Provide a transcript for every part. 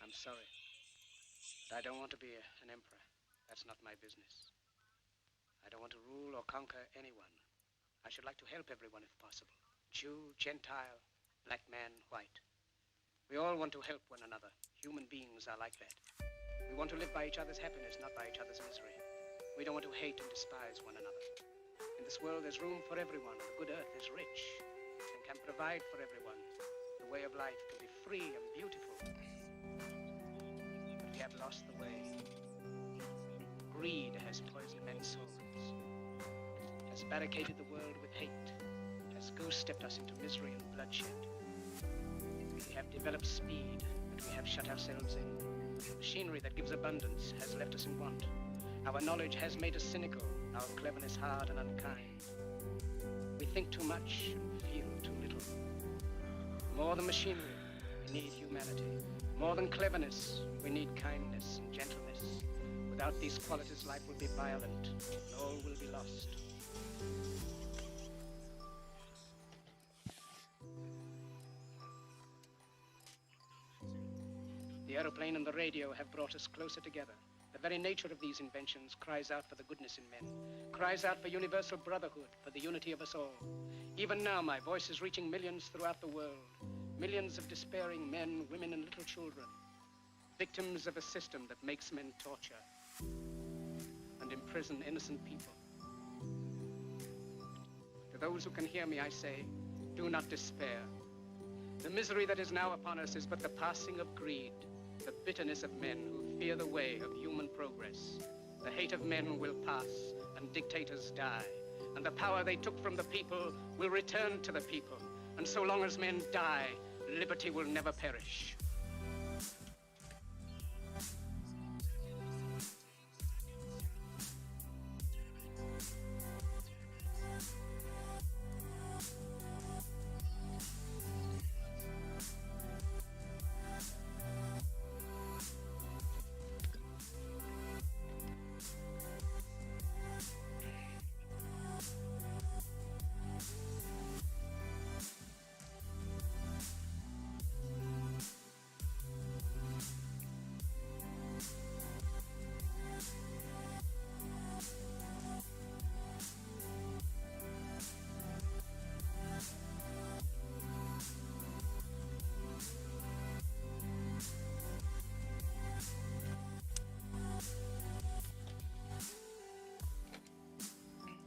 I'm sorry. But I don't want to be an emperor. That's not my business. I don't want to rule or conquer anyone. I should like to help everyone if possible. Jew, Gentile, black man, white. We all want to help one another. Human beings are like that. We want to live by each other's happiness, not by each other's misery. We don't want to hate and despise one another. In this world, there's room for everyone. The good earth is rich and can provide for everyone. The way of life can be free and beautiful. But we have lost the way. Greed has poisoned men's souls, has barricaded the world with hate, has goose-stepped us into misery and bloodshed. We have developed speed, but we have shut ourselves in. Machinery that gives abundance has left us in want. Our knowledge has made us cynical, our cleverness hard and unkind. We think too much and feel too little. More than machinery, we need humanity. More than cleverness, we need kindness and gentleness. Without these qualities, life will be violent, and all will be lost. The aeroplane and the radio have brought us closer together. The very nature of these inventions cries out for the goodness in men, cries out for universal brotherhood, for the unity of us all. Even now, my voice is reaching millions throughout the world, millions of despairing men, women, and little children, victims of a system that makes men torture and imprison innocent people. To those who can hear me, I say, do not despair. The misery that is now upon us is but the passing of greed, the bitterness of men who fear the way of human progress. The hate of men will pass, and dictators die, and the power they took from the people will return to the people. And so long as men die, liberty will never perish.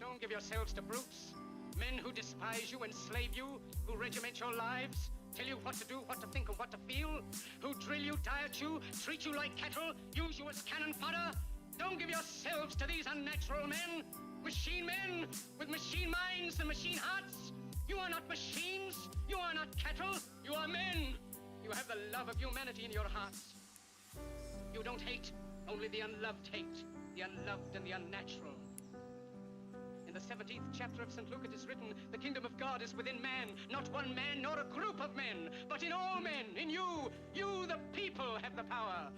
Don't give yourselves to brutes, men who despise you, enslave you, who regiment your lives, tell you what to do, what to think, and what to feel, who drill you, diet you, treat you like cattle, use you as cannon fodder. Don't give yourselves to these unnatural men with machine minds and machine hearts. You are not machines, you are not cattle, you are men. You have the love of humanity in your hearts. You don't hate, only the unloved hate, the unloved and the unnatural. In the 17th chapter of St. Luke it is written, the kingdom of God is within man, not one man nor a group of men, but in all men, in you. You, the people, have the power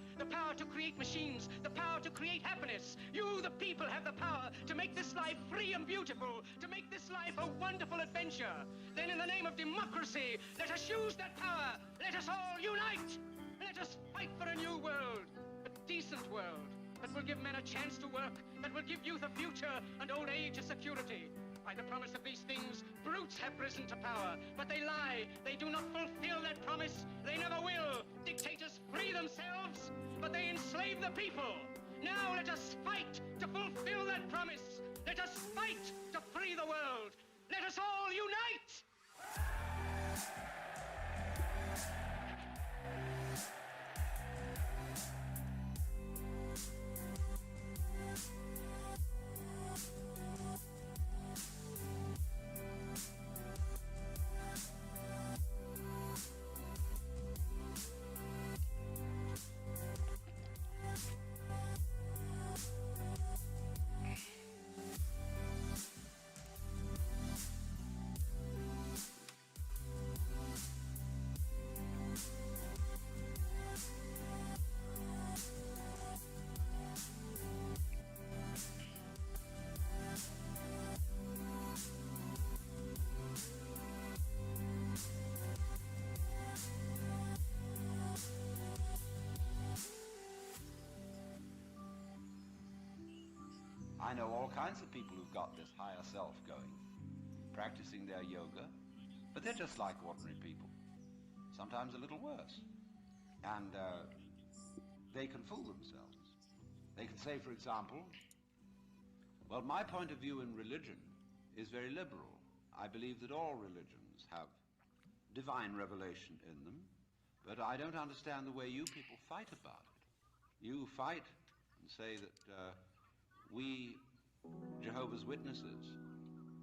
to create machines, the power to create happiness. You, the people, have the power to make this life free and beautiful, to make this life a wonderful adventure. Then in the name of democracy, let us use that power. Let us all unite. Let us fight for a new world, a decent world, that will give men a chance to work, that will give youth a future and old age a security. By the promise of these things, brutes have risen to power, but they lie. They do not fulfill that promise. They never will. Dictators free themselves, but they enslave the people. Now let us fight to fulfill that promise. Let us fight to free the world. Let us all unite! I know all kinds of people who've got this higher self going, practicing their yoga, but they're just like ordinary people, sometimes a little worse. And they can fool themselves. They can say, for example, well, my point of view in religion is very liberal. I believe that all religions have divine revelation in them, but I don't understand the way you people fight about it. You fight and say that we, Jehovah's Witnesses,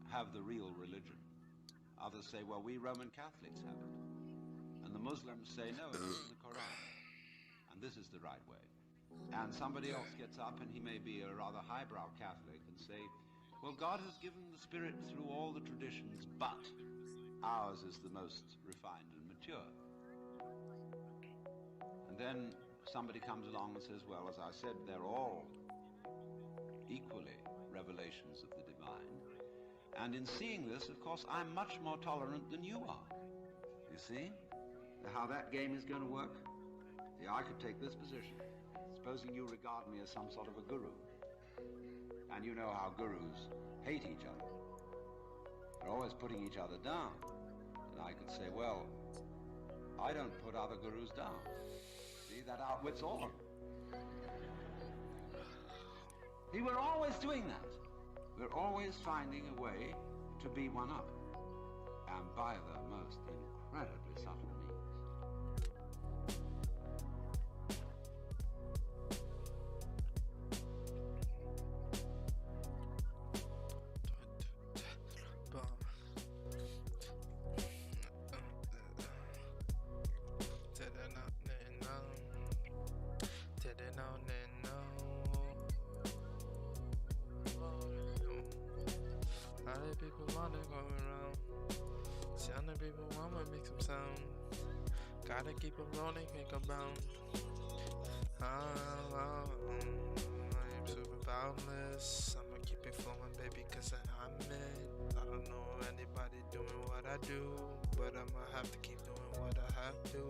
have the real religion. Others say, well, we Roman Catholics have it. And the Muslims say, no, it's in the Quran. And this is the right way. And somebody else gets up, and he may be a rather highbrow Catholic, and say, well, God has given the Spirit through all the traditions, but ours is the most refined and mature. And then somebody comes along and says, well, as I said, they're all equally revelations of the divine. And in seeing this, of course, I'm much more tolerant than you are. You see how that game is going to work? Yeah, I could take this position. Supposing you regard me as some sort of a guru. And you know how gurus hate each other. They're always putting each other down. And I could say, well, I don't put other gurus down. See, that outwits all of them. See, we're always doing that. We're always finding a way to be one up. And by the most incredibly subtle means. People wanna go around. Sound of people wanna make some sound. Gotta keep them rolling, make them bound. I am super boundless. I'ma keep it flowing, baby, cause I'm it. I don't know anybody doing what I do, but I'ma have to keep doing what I have to.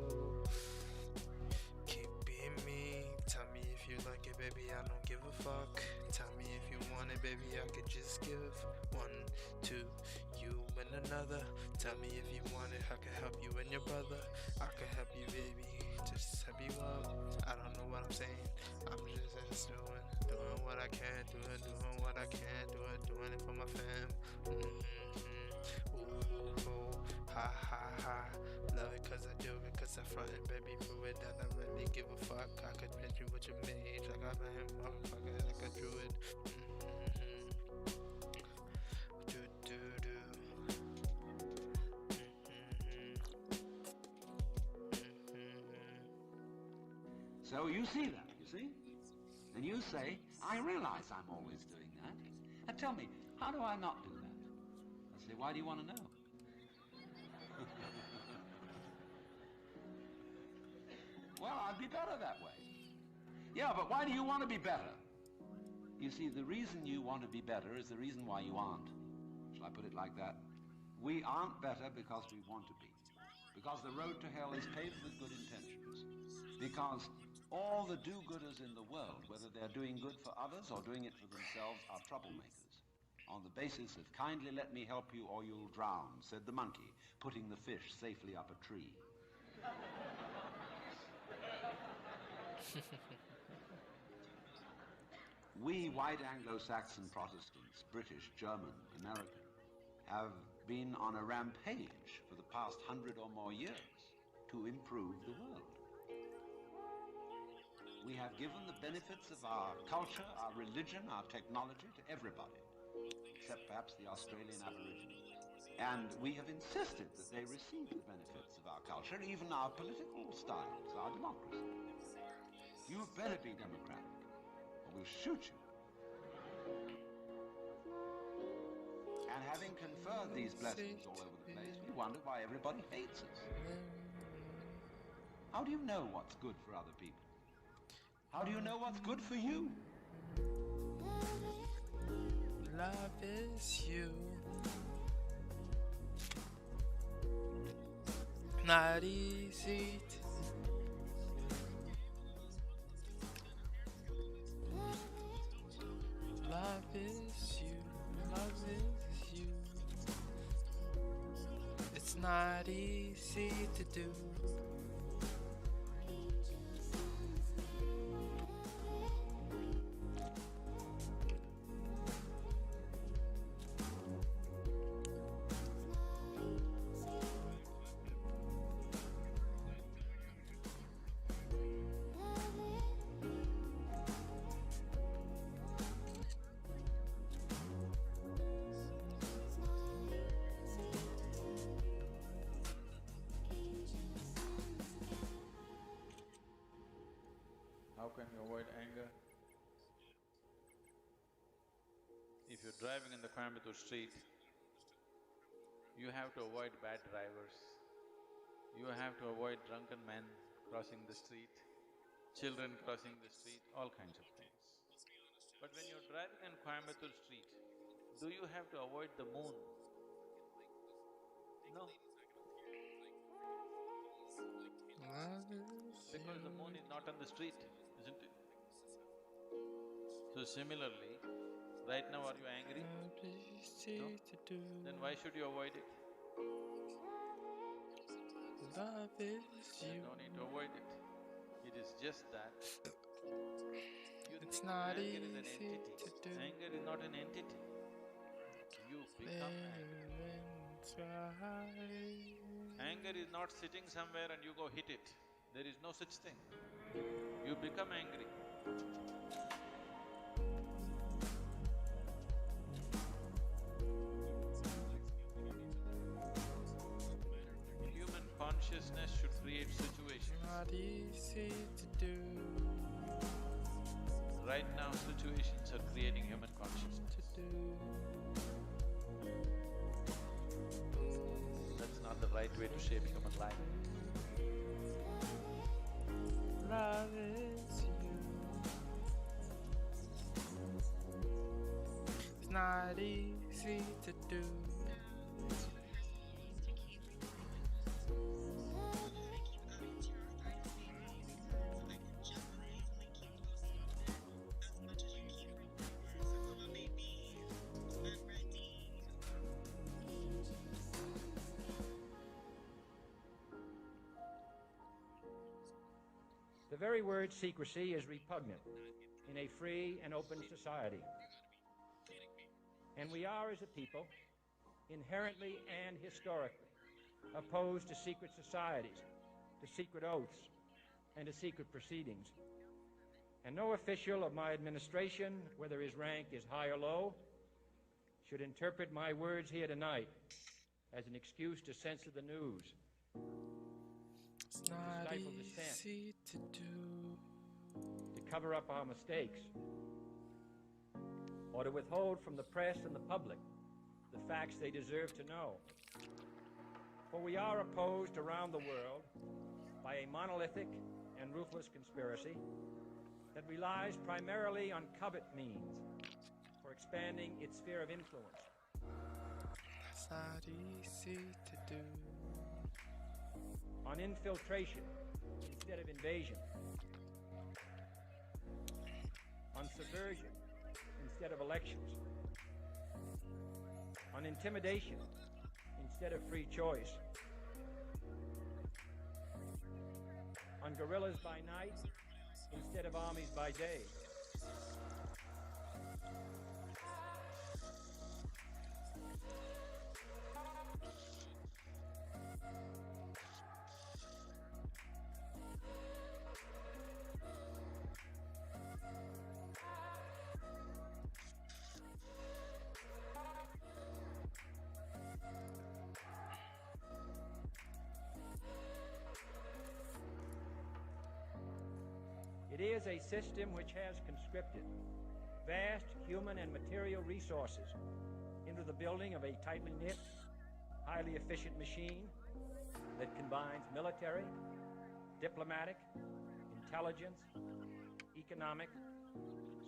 Keep being me. Tell me if you like it, baby, I don't give a fuck. Tell me if you want it, baby, I could just give one, two, you and another. Tell me if you want it, I can help you and your brother. I can help you, baby, just help you up. I don't know what I'm saying, I'm just doing what I can, doing what I can, doing it for my fam. Ooh, ha ha ha. Love it cause I do it, cause I front it, baby, prove it that I really give a fuck. I could print you with your mage, like I ran him, motherfucker, like a druid. So you see that, you see? And you say, I realize I'm always doing that. Now tell me, how do I not do that? I say, why do you want to know? Well, I'd be better that way. Yeah, but why do you want to be better? You see, the reason you want to be better is the reason why you aren't. Shall I put it like that? We aren't better because we want to be. Because the road to hell is paved with good intentions. Because all the do-gooders in the world, whether they're doing good for others or doing it for themselves, are troublemakers. On the basis of kindly let me help you or you'll drown, said the monkey, putting the fish safely up a tree. We white Anglo-Saxon Protestants, British, German, American, have been on a rampage for the past 100 or more years to improve the world. We have given the benefits of our culture, our religion, our technology to everybody, except perhaps the Australian Aborigines. And we have insisted that they receive the benefits of our culture, even our political styles, our democracy. You better be democratic, or we'll shoot you. And having conferred these blessings all over the place, we wonder why everybody hates us. How do you know what's good for other people? How do you know what's good for you? Love is you. Not easy to love is not easy to do. How can you avoid anger? If you're driving in the Coimbatore street, you have to avoid bad drivers. You have to avoid drunken men crossing the street, children crossing the street, all kinds of things. But when you're driving in Coimbatore street, do you have to avoid the moon? No, because the moon is not on the street, isn't it? So similarly, right now are you angry? No? Then why should you avoid it? Love is you. No need to avoid it. It is just that you It's think not anger is an easy entity. to do. Anger is not an entity. You become angry. Anger is not sitting somewhere and you go hit it. There is no such thing. You become angry. Human consciousness should create situations. Not easy to do. Right now, situations are creating human consciousness. To do. That's not the right way to shape human life. Love is you. It's not easy to do. The very word secrecy is repugnant in a free and open society. And we are, as a people, inherently and historically opposed to secret societies, to secret oaths, and to secret proceedings. And no official of my administration, whether his rank is high or low, should interpret my words here tonight as an excuse to censor the news, It's not stifle dissent, easy to do. to cover up our mistakes, or to withhold from the press and the public the facts they deserve to know. For we are opposed around the world by a monolithic and ruthless conspiracy that relies primarily on covert means for expanding its sphere of influence. It's not easy to do. On infiltration instead of invasion, on subversion instead of elections, on intimidation instead of free choice, on guerrillas by night instead of armies by day. It is a system which has conscripted vast human and material resources into the building of a tightly knit, highly efficient machine that combines military, diplomatic, intelligence, economic,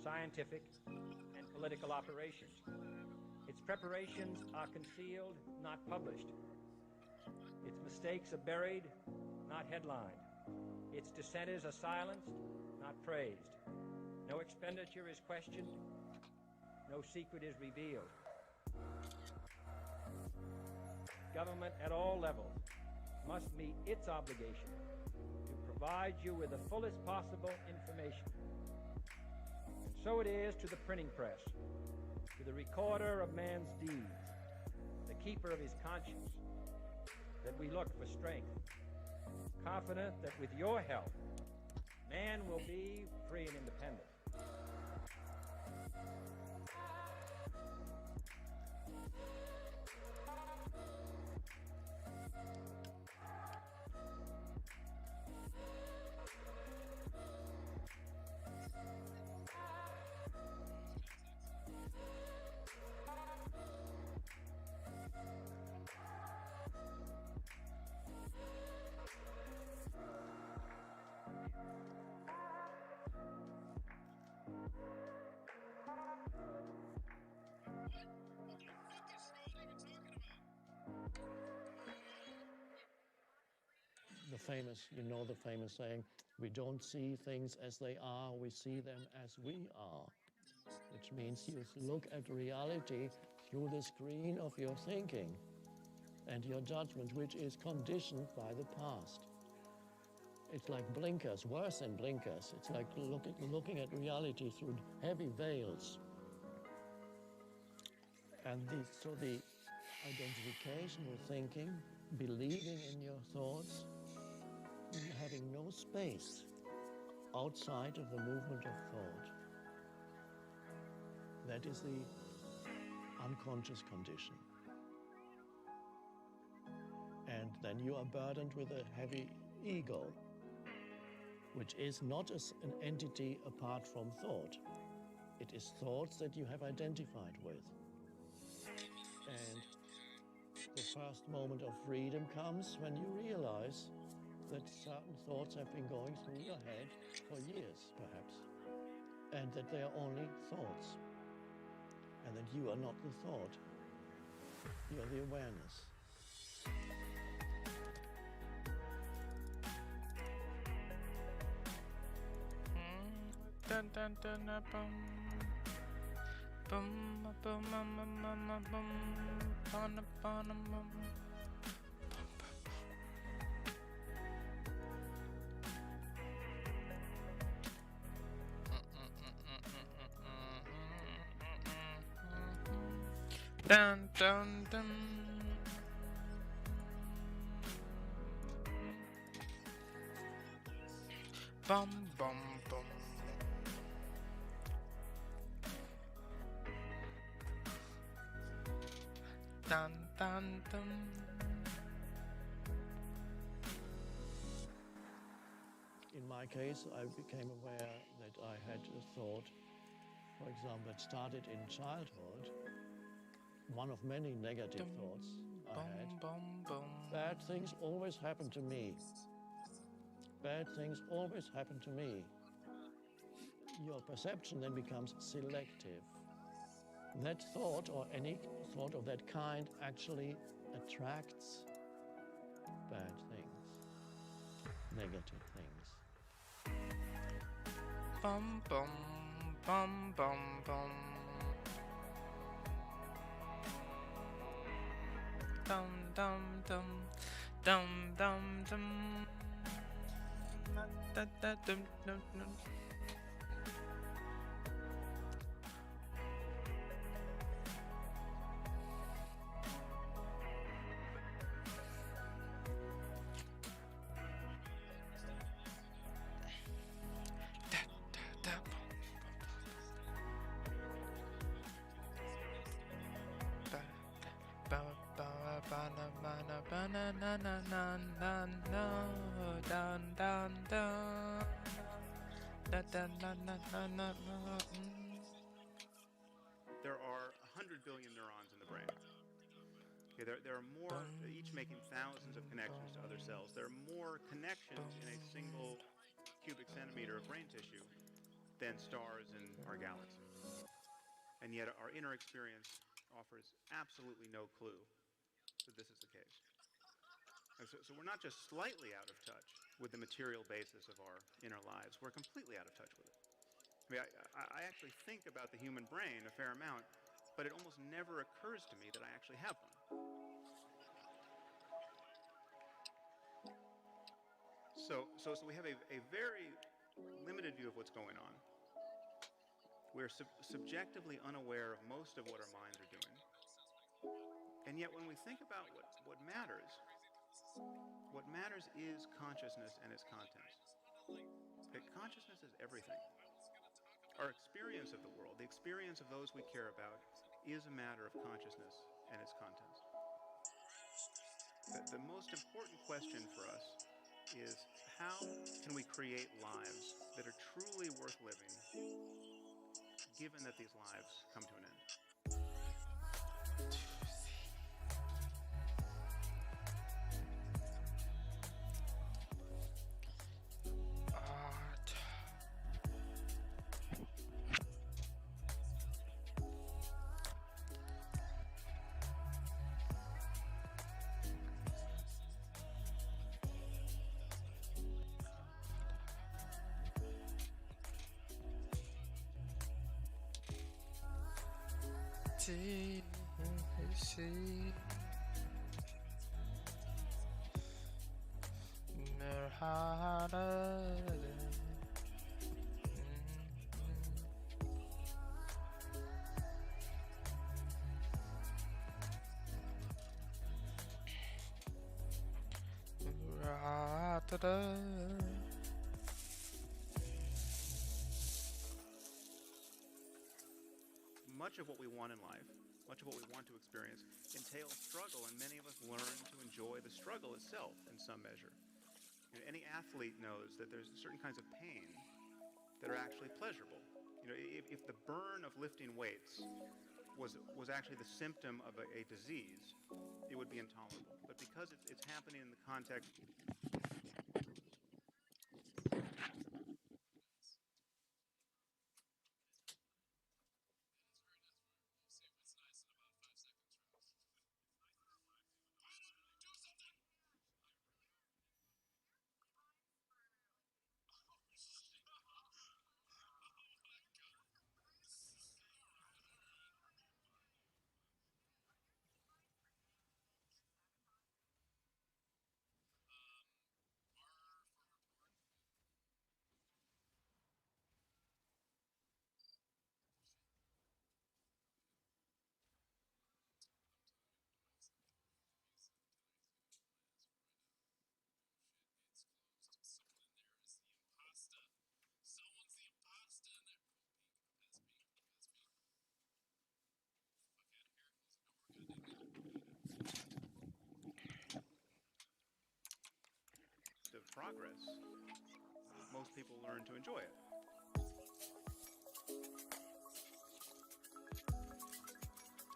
scientific, and political operations. Its preparations are concealed, not published. Its mistakes are buried, not headlined. Its dissenters are silenced, not praised. No expenditure is questioned. No secret is revealed. government at all levels must meet its obligation to provide you with the fullest possible information. And so it is to the printing press, to the recorder of man's deeds, the keeper of his conscience, that we look for strength, confident that with your help, man will be free and independent. The famous saying, we don't see things as they are, we see them as we are. Which means you look at reality through the screen of your thinking and your judgment, which is conditioned by the past. It's like blinkers, worse than blinkers. It's like looking at reality through heavy veils. And so the identification with thinking, believing in your thoughts, having no space outside of the movement of thought. That is the unconscious condition. And then you are burdened with a heavy ego, which is not an entity apart from thought. It is thoughts that you have identified with. And the first moment of freedom comes when you realize that certain thoughts have been going through your head for years, perhaps, and that they are only thoughts, and that you are not the thought, you are the awareness. Dun dun dun bum bum bum bum bum bum. Dun dun dun. Bum bum bum. Dun dun dun. In my case, I became aware that I had a thought, for example, that started in childhood. One of many negative thoughts I had. Bad things always happen to me. Bad things always happen to me. Your perception then becomes selective. That thought, or any thought of that kind, actually attracts bad things, negative things. Bum bum bum bum bum. Dum dum dum dum dum dum. Da da dum dum dum. There are 100 billion neurons in the brain. Okay, there are more, each making thousands of connections to other cells. There are more connections in a single cubic centimeter of brain tissue than stars in our galaxy. And yet our inner experience offers absolutely no clue that this is the case. So we're not just slightly out of touch with the material basis of our inner lives, we're completely out of touch with it. I mean, I actually think about the human brain a fair amount, but it almost never occurs to me that I actually have one. So we have a very limited view of what's going on. We're subjectively unaware of most of what our minds are doing. And yet when we think about what matters is consciousness and its contents. Okay, consciousness is everything. Our experience of the world, the experience of those we care about, is a matter of consciousness and its contents. The most important question for us is, how can we create lives that are truly worth living, given that these lives come to an end? Much of what we want in life, much of what we want to experience, entails struggle, and many of us learn to enjoy the struggle itself in some measure. You know, any athlete knows that there's certain kinds of pain that are actually pleasurable. You know, if the burn of lifting weights was actually the symptom of a disease, it would be intolerable. But because it's happening in the context of progress, most people learn to enjoy it.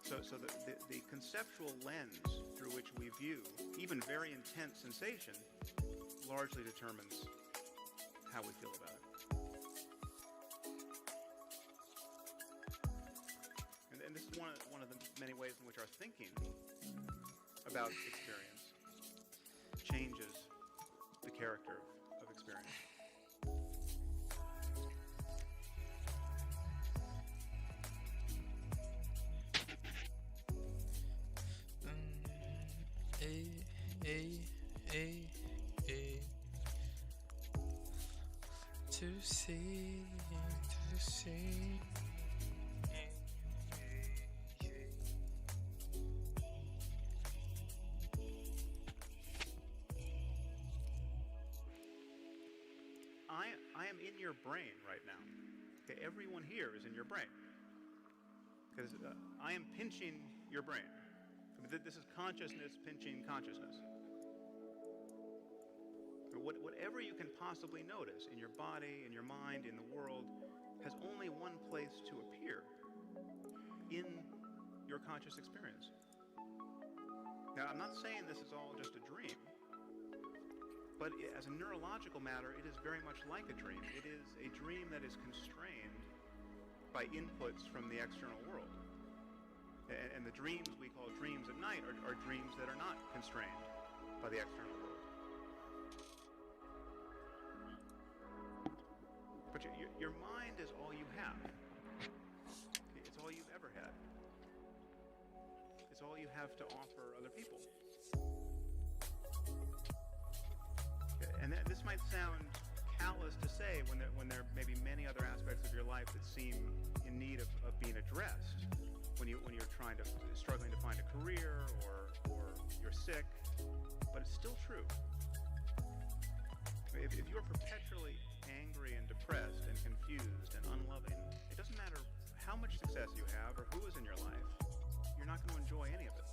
So the conceptual lens through which we view even very intense sensation largely determines how we feel about it. And this is one of the many ways in which our thinking about experience changes the character of experience. To see. I am in your brain right now. Okay, everyone here is in your brain. Because I am pinching your brain. This is consciousness pinching consciousness. Whatever you can possibly notice in your body, in your mind, in the world, has only one place to appear: in your conscious experience. Now, I'm not saying this is all just a dream, but as a neurological matter, it is very much like a dream. It is a dream that is constrained by inputs from the external world. And the dreams we call dreams at night are dreams that are not constrained by the external world. But your mind is all you have. It's all you've ever had. It's all you have to offer other people. And this might sound callous to say when there may be many other aspects of your life that seem in need of being addressed. When you're struggling to find a career, or you're sick, but it's still true. If you're perpetually angry and depressed and confused and unloving, it doesn't matter how much success you have or who is in your life, you're not going to enjoy any of it.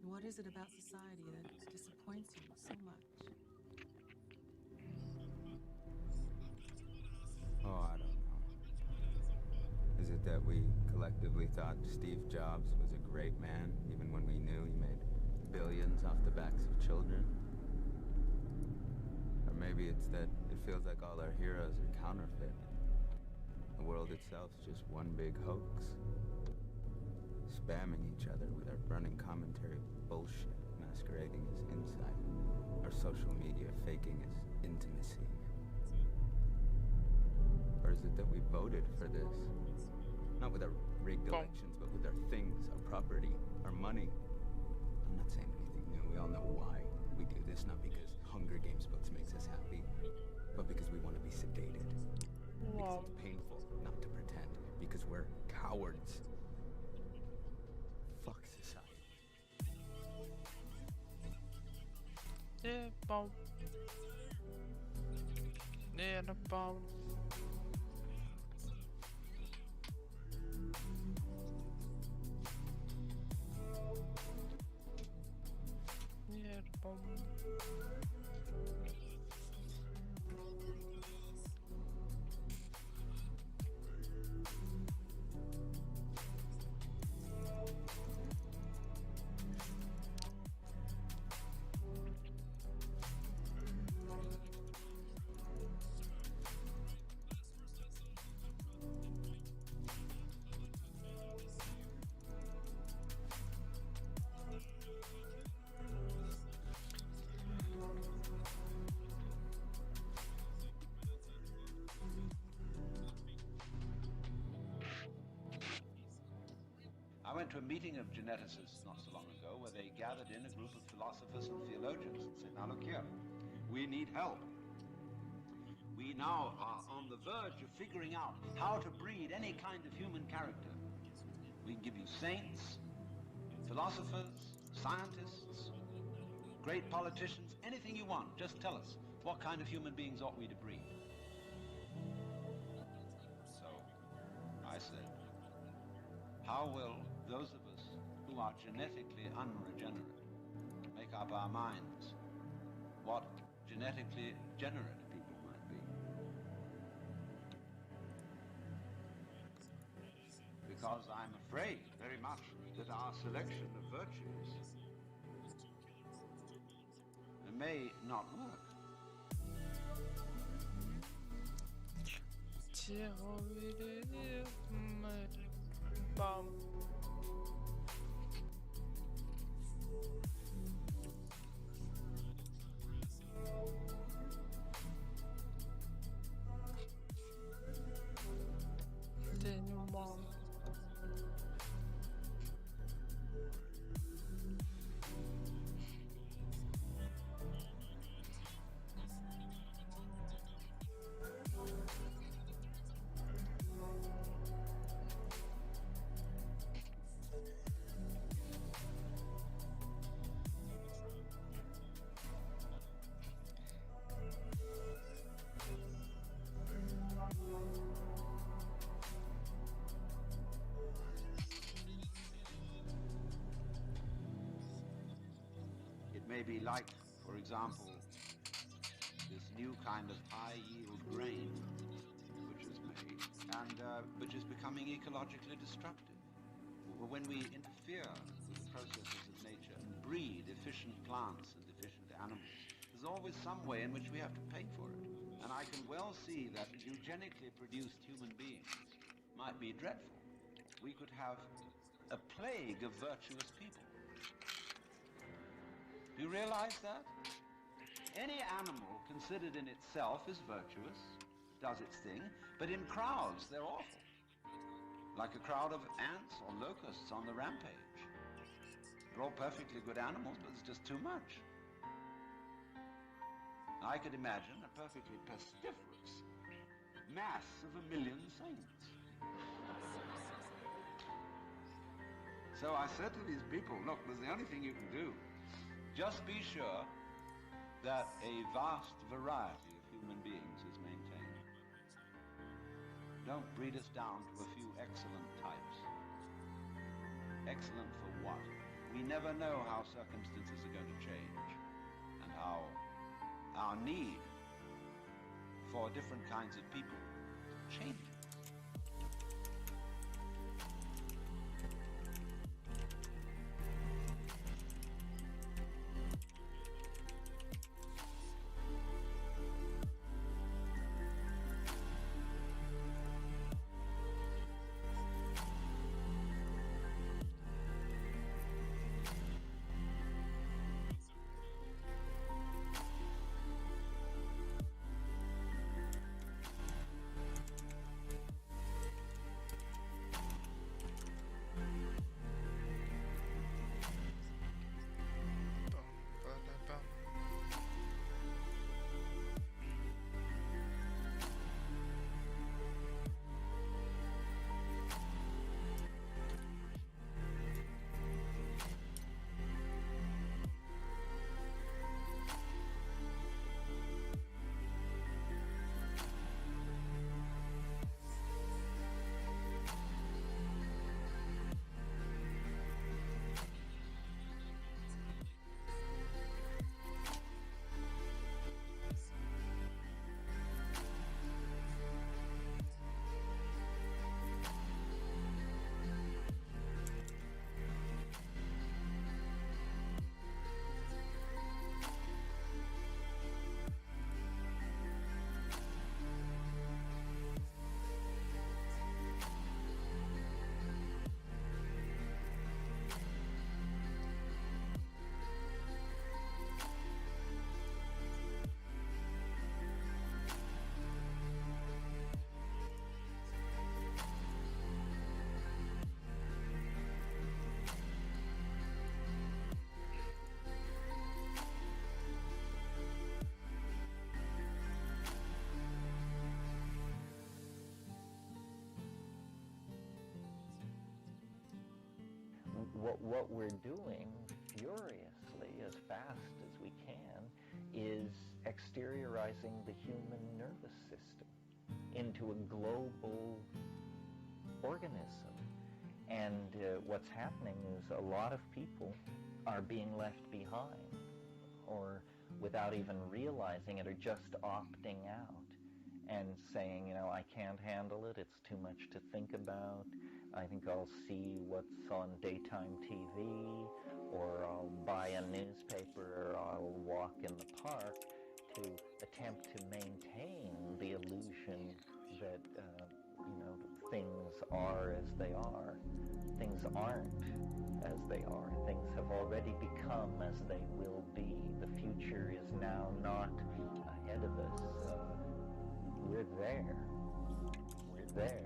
What is it about society that disappoints you so much? Oh, I don't know. Is it that we collectively thought Steve Jobs was a great man, even when we knew he made billions off the backs of children? Or maybe it's that it feels like all our heroes are counterfeit. The world itself's just one big hoax. Spamming each other with our running commentary bullshit masquerading as insight. Our social media faking as intimacy. Or is it that we voted for this? Not with our rigged elections, but with our things, our property, our money. I'm not saying anything new. We all know why we do this. Not because Hunger Games books makes us happy, but because we want to be sedated. Because it's painful not to pretend. Because we're cowards. Fuck society. Yeah, bomb. Yeah, the bomb. Yeah, the bomb. I went to a meeting of geneticists not so long ago where they gathered in a group of philosophers and theologians and said, now look here, we need help. We now are on the verge of figuring out how to breed any kind of human character. We can give you saints, philosophers, scientists, great politicians, anything you want. Just tell us, what kind of human beings ought we to breed? So I said, how will those of us who are genetically unregenerate make up our minds what genetically generate people might be? Because I'm afraid very much that our selection of virtues may not work. Bomb. Bomb. May be like, for example, this new kind of high-yield grain which is made and which is becoming ecologically destructive. When we interfere with the processes of deficient plants and deficient animals, there's always some way in which we have to pay for it. And I can well see that eugenically produced human beings might be dreadful. We could have a plague of virtuous people. Do you realize that? Any animal considered in itself is virtuous, does its thing, but in crowds they're awful. Like a crowd of ants or locusts on the rampage. They're all perfectly good animals, but it's just too much. I could imagine a perfectly pestiferous mass of 1,000,000 saints. So I said to these people, look, there's the only thing you can do. Just be sure that a vast variety of human beings is maintained. Don't breed us down to a few excellent types. Excellent for what? We never know how circumstances are going to change and how our need for different kinds of people changes. What we're doing furiously, as fast as we can, is exteriorizing the human nervous system into a global organism. And what's happening is a lot of people are being left behind, or without even realizing it, are just opting out and saying, you know, I can't handle it, it's too much to think about. I think I'll see what's on daytime TV, or I'll buy a newspaper, or I'll walk in the park to attempt to maintain the illusion that, things are as they are. Things aren't as they are. Things have already become as they will be. The future is now not ahead of us. We're there. We're there.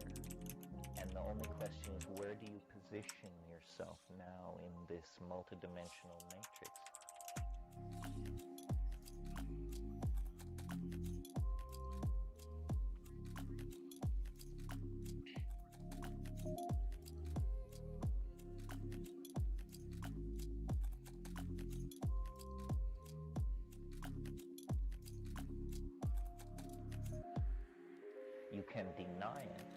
And the only question is, where do you position yourself now in this multidimensional matrix? You can deny it.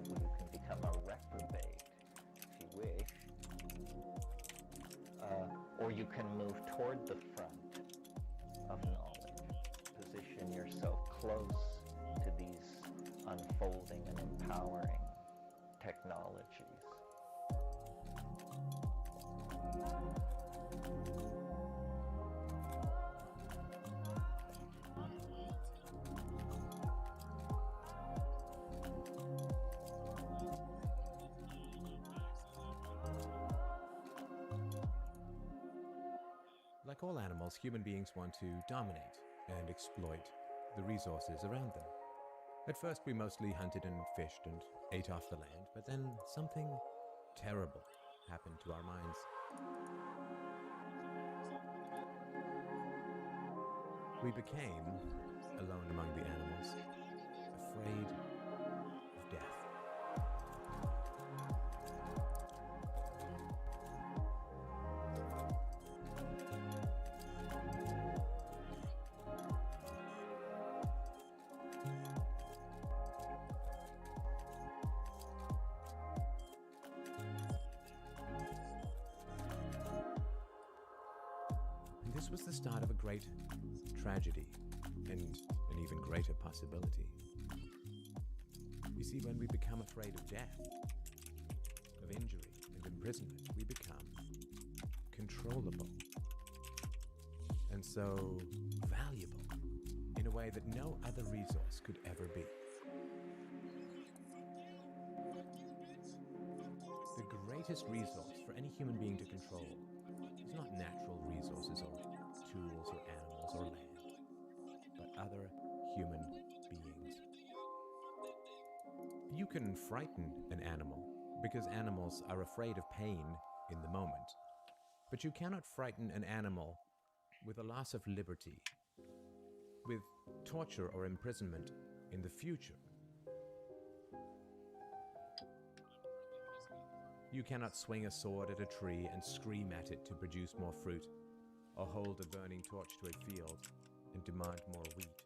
You can become a reprobate, if you wish. Or you can move toward the front of knowledge. Position yourself close to these unfolding and empowering technologies. Like all animals, human beings want to dominate and exploit the resources around them. At first, we mostly hunted and fished and ate off the land, but then something terrible happened to our minds. We became, alone among the animals, afraid of death. And this was the start of a great tragedy and an even greater possibility. You see, when we become afraid of death, of injury and imprisonment, we become controllable and so valuable in a way that no other resource could ever be. The greatest resource for any human being to control is not natural resources or tools or animals or land, but other human beings. You can frighten an animal because animals are afraid of pain in the moment, but you cannot frighten an animal with a loss of liberty, with torture or imprisonment in the future. You cannot swing a sword at a tree and scream at it to produce more fruit, or hold a burning torch to a field and demand more wheat.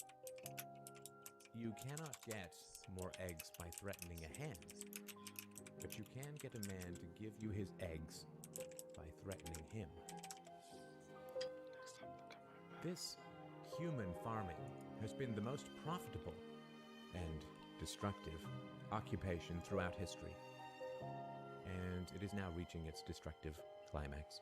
You cannot get more eggs by threatening a hen, but you can get a man to give you his eggs by threatening him. This human farming has been the most profitable and destructive occupation throughout history, and it is now reaching its destructive climax.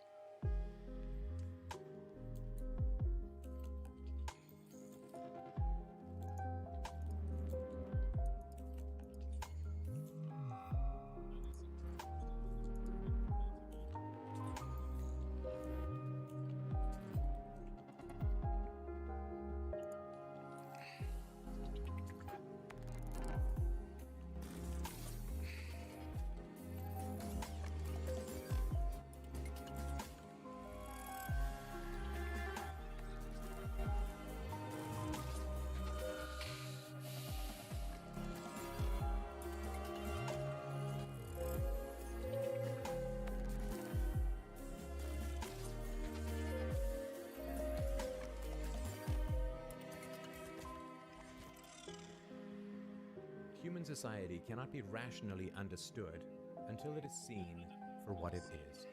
Human society cannot be rationally understood until it is seen for what it is.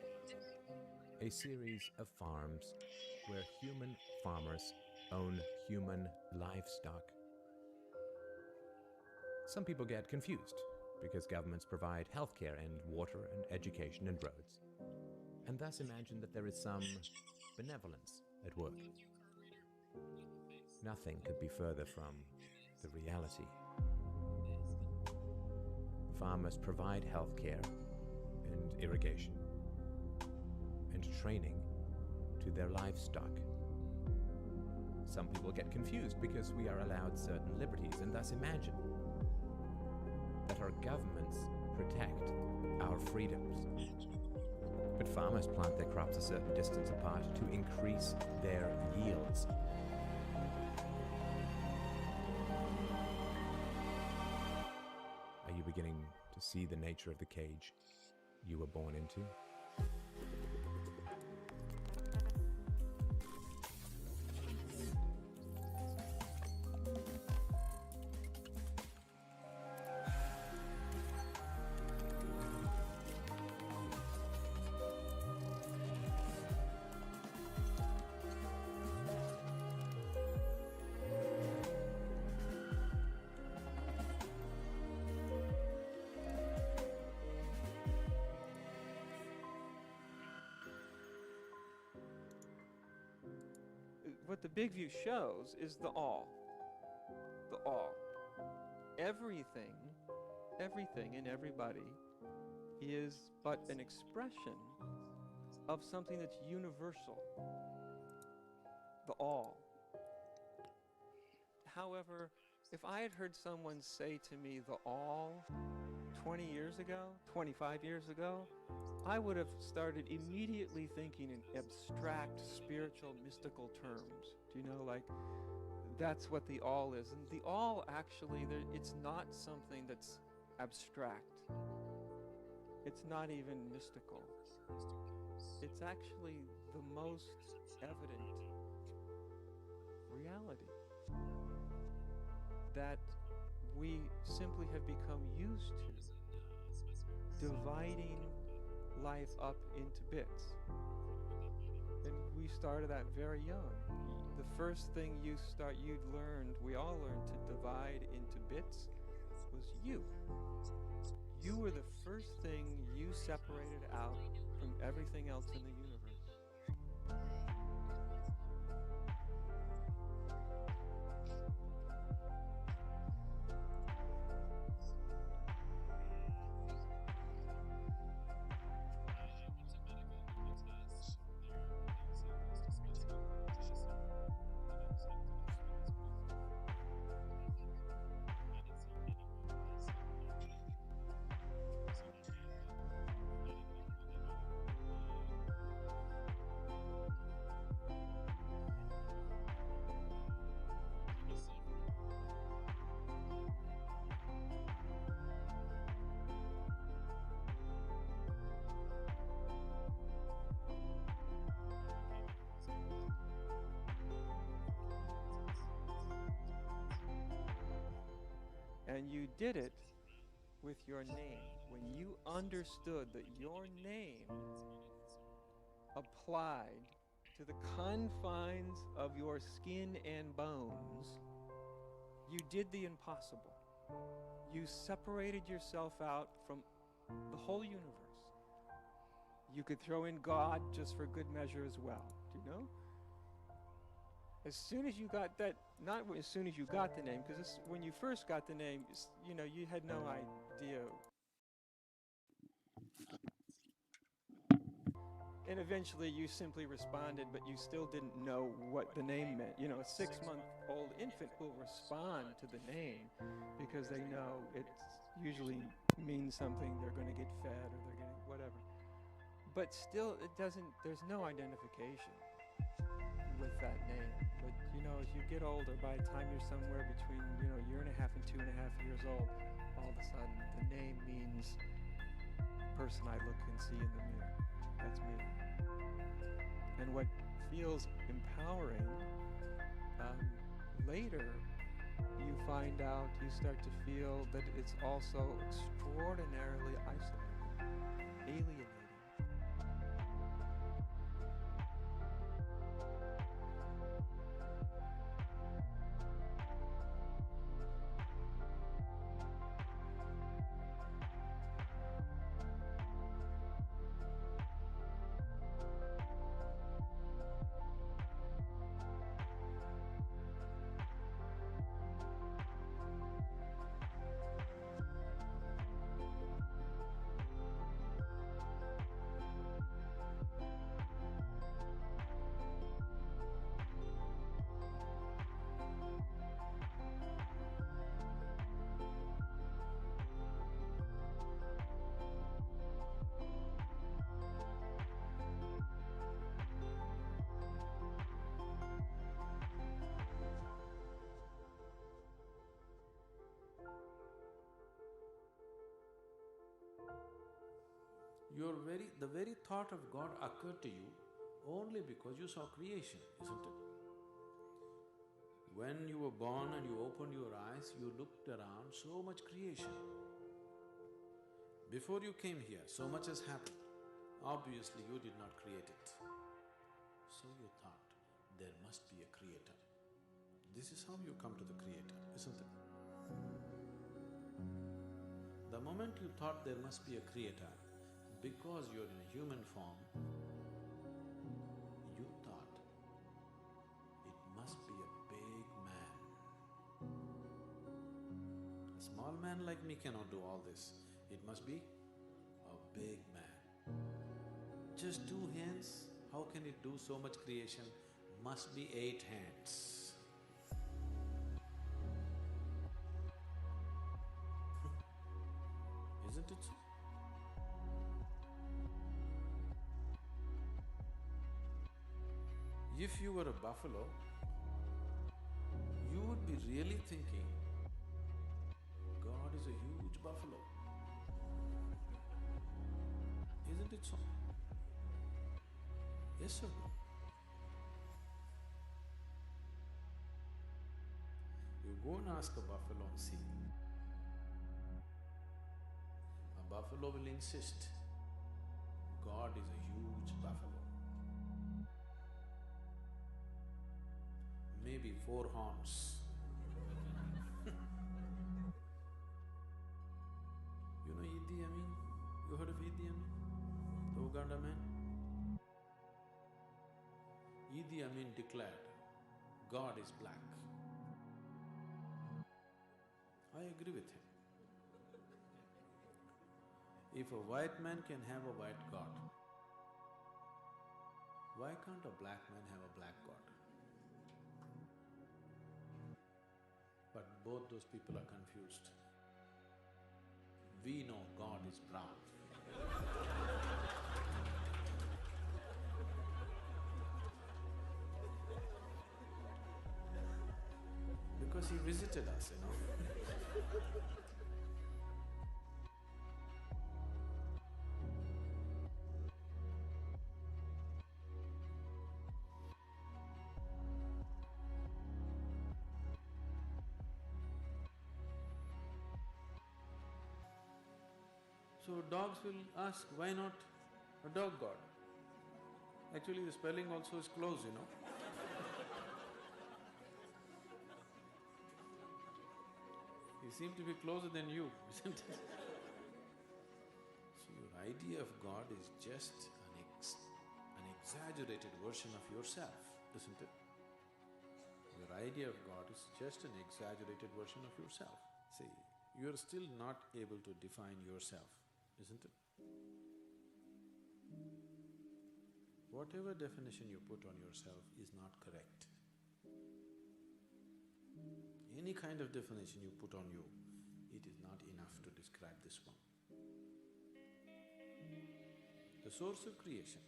A series of farms where human farmers own human livestock. Some people get confused because governments provide healthcare and water and education and roads, and thus imagine that there is some benevolence at work. Nothing could be further from the reality. Farmers provide healthcare and irrigation and training to their livestock. Some people get confused because we are allowed certain liberties and thus imagine that our governments protect our freedoms. But farmers plant their crops a certain distance apart to increase their yields. Are you beginning to see the nature of the cage you were born into? What the Big View shows is the all. The all. Everything and everybody is but an expression of something that's universal. the all. However, if I had heard someone say to me the all 20 years ago, 25 years ago, I would have started immediately thinking in abstract, spiritual, mystical terms. Do you know, like, that's what the all is. And the all, actually, it's not something that's abstract. It's not even mystical. It's actually the most evident reality that we simply have become used to, dividing life up into bits. And we started that very young. The first thing we all learned to divide into bits was you. You were the first thing you separated out from everything else in the universe. And you did it with your name. When you understood that your name applied to the confines of your skin and bones, you did the impossible. You separated yourself out from the whole universe. You could throw in God just for good measure as well. Do you know? As soon as you got that, not as soon as you got the name, because when you first got the name, you know, you had no idea. And eventually you simply responded, but you still didn't know what the name meant. You know, a 6-month-old infant will respond to the name because they know it usually means something. They're going to get fed or they're going to whatever. But still, there's no identification with that name. But, you know, as you get older, by the time you're somewhere between, you know, a year and a half and 2.5 years old, all of a sudden the name means person I look and see in the mirror. That's me. And what feels empowering, later you find out, you start to feel that it's also extraordinarily isolating, alienating. The very thought of God occurred to you only because you saw creation, isn't it? When you were born and you opened your eyes, you looked around, so much creation. Before you came here, so much has happened. Obviously, you did not create it. So you thought, there must be a creator. This is how you come to the creator, isn't it? The moment you thought there must be a creator, because you're in a human form, you thought it must be a big man. A small man like me cannot do all this. It must be a big man. Just 2 hands, how can it do so much creation? must be 8 hands. Isn't it so? If you were a buffalo, you would be really thinking, God is a huge buffalo. Isn't it so? Yes or no? You go and ask a buffalo and see. A buffalo will insist, God is a huge buffalo. Maybe 4 horns. You know Idi Amin? You heard of Idi Amin? The Uganda man? Idi Amin declared, God is black. I agree with him. If a white man can have a white God, why can't a black man have a black God? But both those people are confused. We know God is brown. Because he visited us, you know. So dogs will ask, why not a dog god? Actually the spelling also is close, you know. He seems to be closer than you, isn't it? So your idea of God is just an exaggerated version of yourself, isn't it? Your idea of God is just an exaggerated version of yourself. See, you're still not able to define yourself, isn't it? Whatever definition you put on yourself is not correct. Any kind of definition you put on you, it is not enough to describe this one. The source of creation,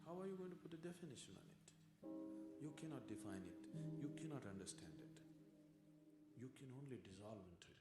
how are you going to put a definition on it? You cannot define it, you cannot understand it. You can only dissolve into it.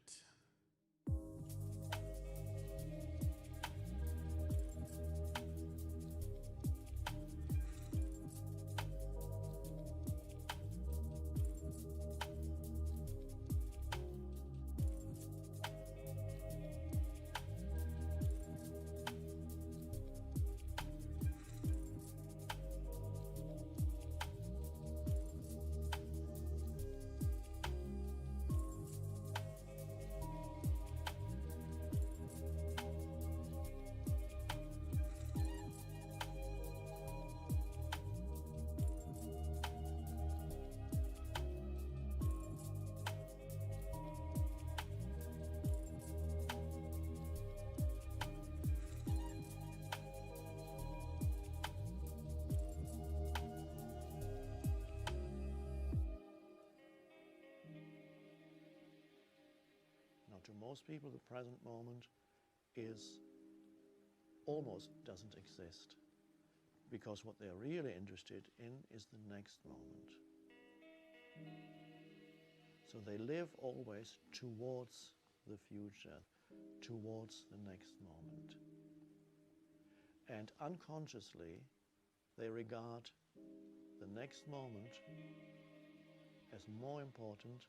To most people, the present moment almost doesn't exist, because what they're really interested in is the next moment. So they live always towards the future, towards the next moment. And unconsciously, they regard the next moment as more important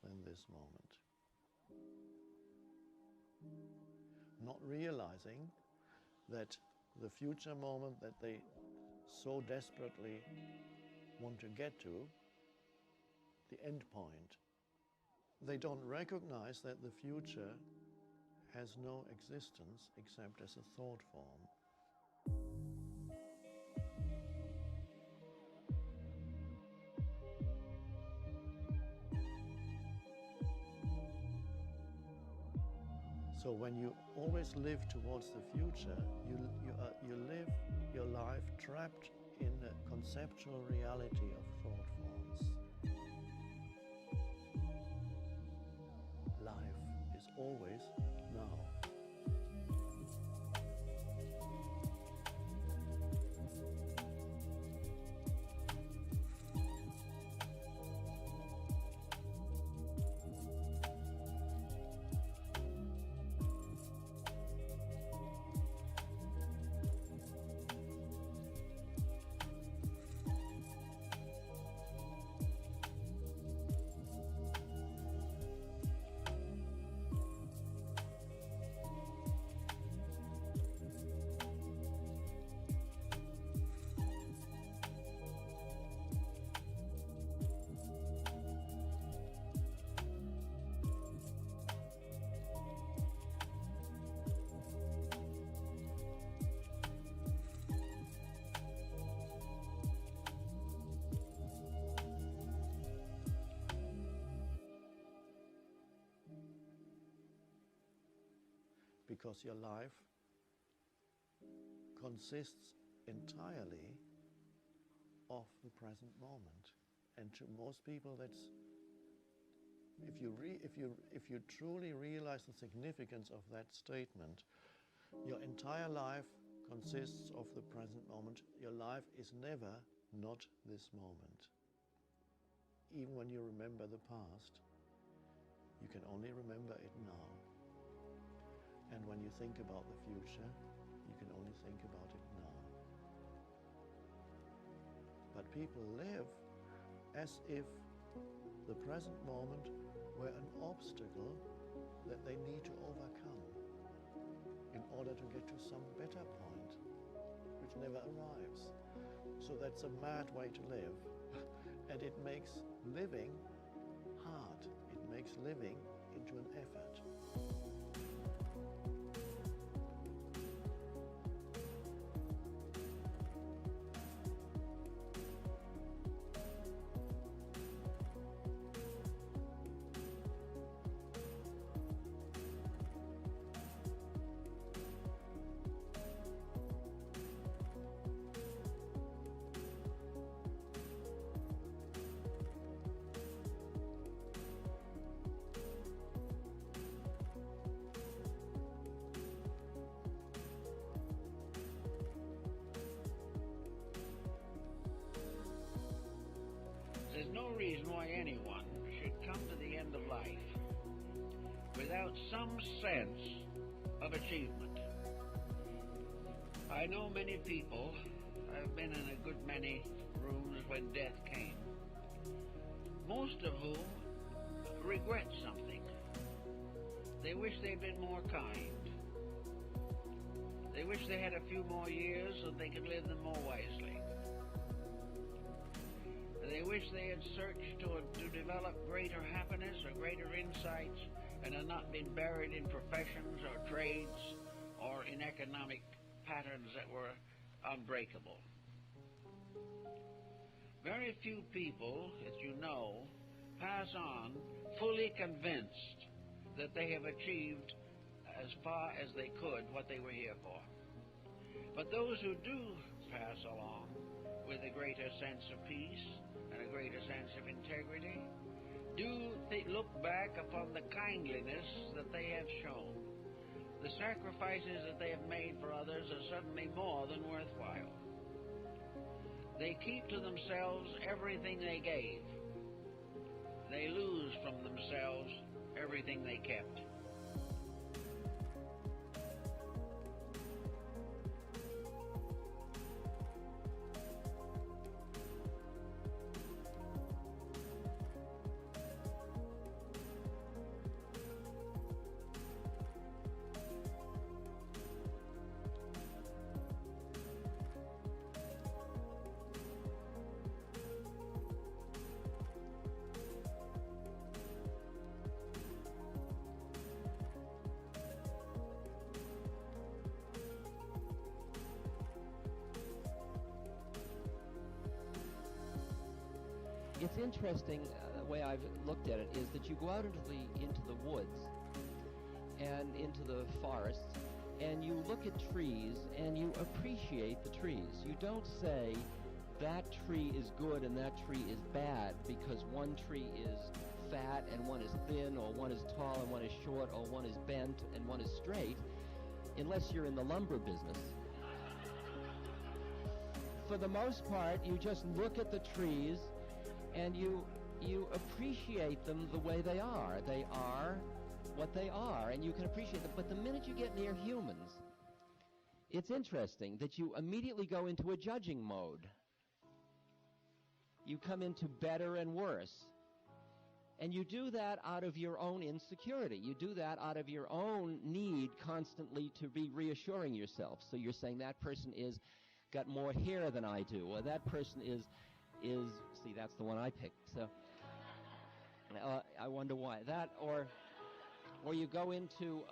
than this moment. Not realizing that the future moment that they so desperately want to get to, the end point, they don't recognize that the future has no existence except as a thought form. So when you always live towards the future, you live your life trapped in the conceptual reality of thought forms. Life is always now. Because your life consists entirely of the present moment, and to most people, that's if you truly realize the significance of that statement, your entire life consists of the present moment. Your life is never not this moment. Even when you remember the past, you can only remember it now. And when you think about the future, you can only think about it now. But people live as if the present moment were an obstacle that they need to overcome in order to get to some better point, which never arrives. So that's a mad way to live. And it makes living hard. It makes living into an effort. There's no reason why anyone should come to the end of life without some sense of achievement. I know many people. I've been in a good many rooms when death came, most of whom regret something. They wish they'd been more kind. They wish they had a few more years so they could live them more wisely. They wish they had searched to develop greater happiness or greater insights and had not been buried in professions or trades or in economic patterns that were unbreakable. Very few people, as you know, pass on fully convinced that they have achieved as far as they could what they were here for. But those who do pass along with a greater sense of peace and a greater sense of integrity do look back upon the kindliness that they have shown. The sacrifices that they have made for others are suddenly more than worthwhile. They keep to themselves everything they gave. They lose from themselves everything they kept. It's interesting, the way I've looked at it is that you go out into the woods and into the forests and you look at trees and you appreciate the trees. You don't say, that tree is good and that tree is bad because one tree is fat and one is thin, or one is tall and one is short, or one is bent and one is straight, unless you're in the lumber business. For the most part, you just look at the trees and you appreciate them the way they are. They are what they are, and you can appreciate them. But the minute you get near humans, it's interesting that you immediately go into a judging mode. You come into better and worse. And you do that out of your own insecurity. You do that out of your own need constantly to be reassuring yourself. So you're saying that person is got more hair than I do, or that person is see, that's the one I picked. So I wonder why that, or you go into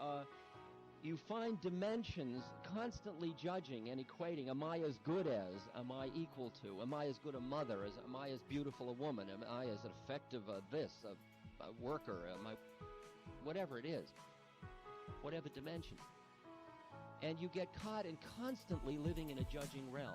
you find dimensions constantly judging and equating. Am I as good as? Am I equal to? Am I as good a mother? Am I as beautiful a woman? Am I as effective a worker? Am I whatever it is, whatever dimension? And you get caught in constantly living in a judging realm.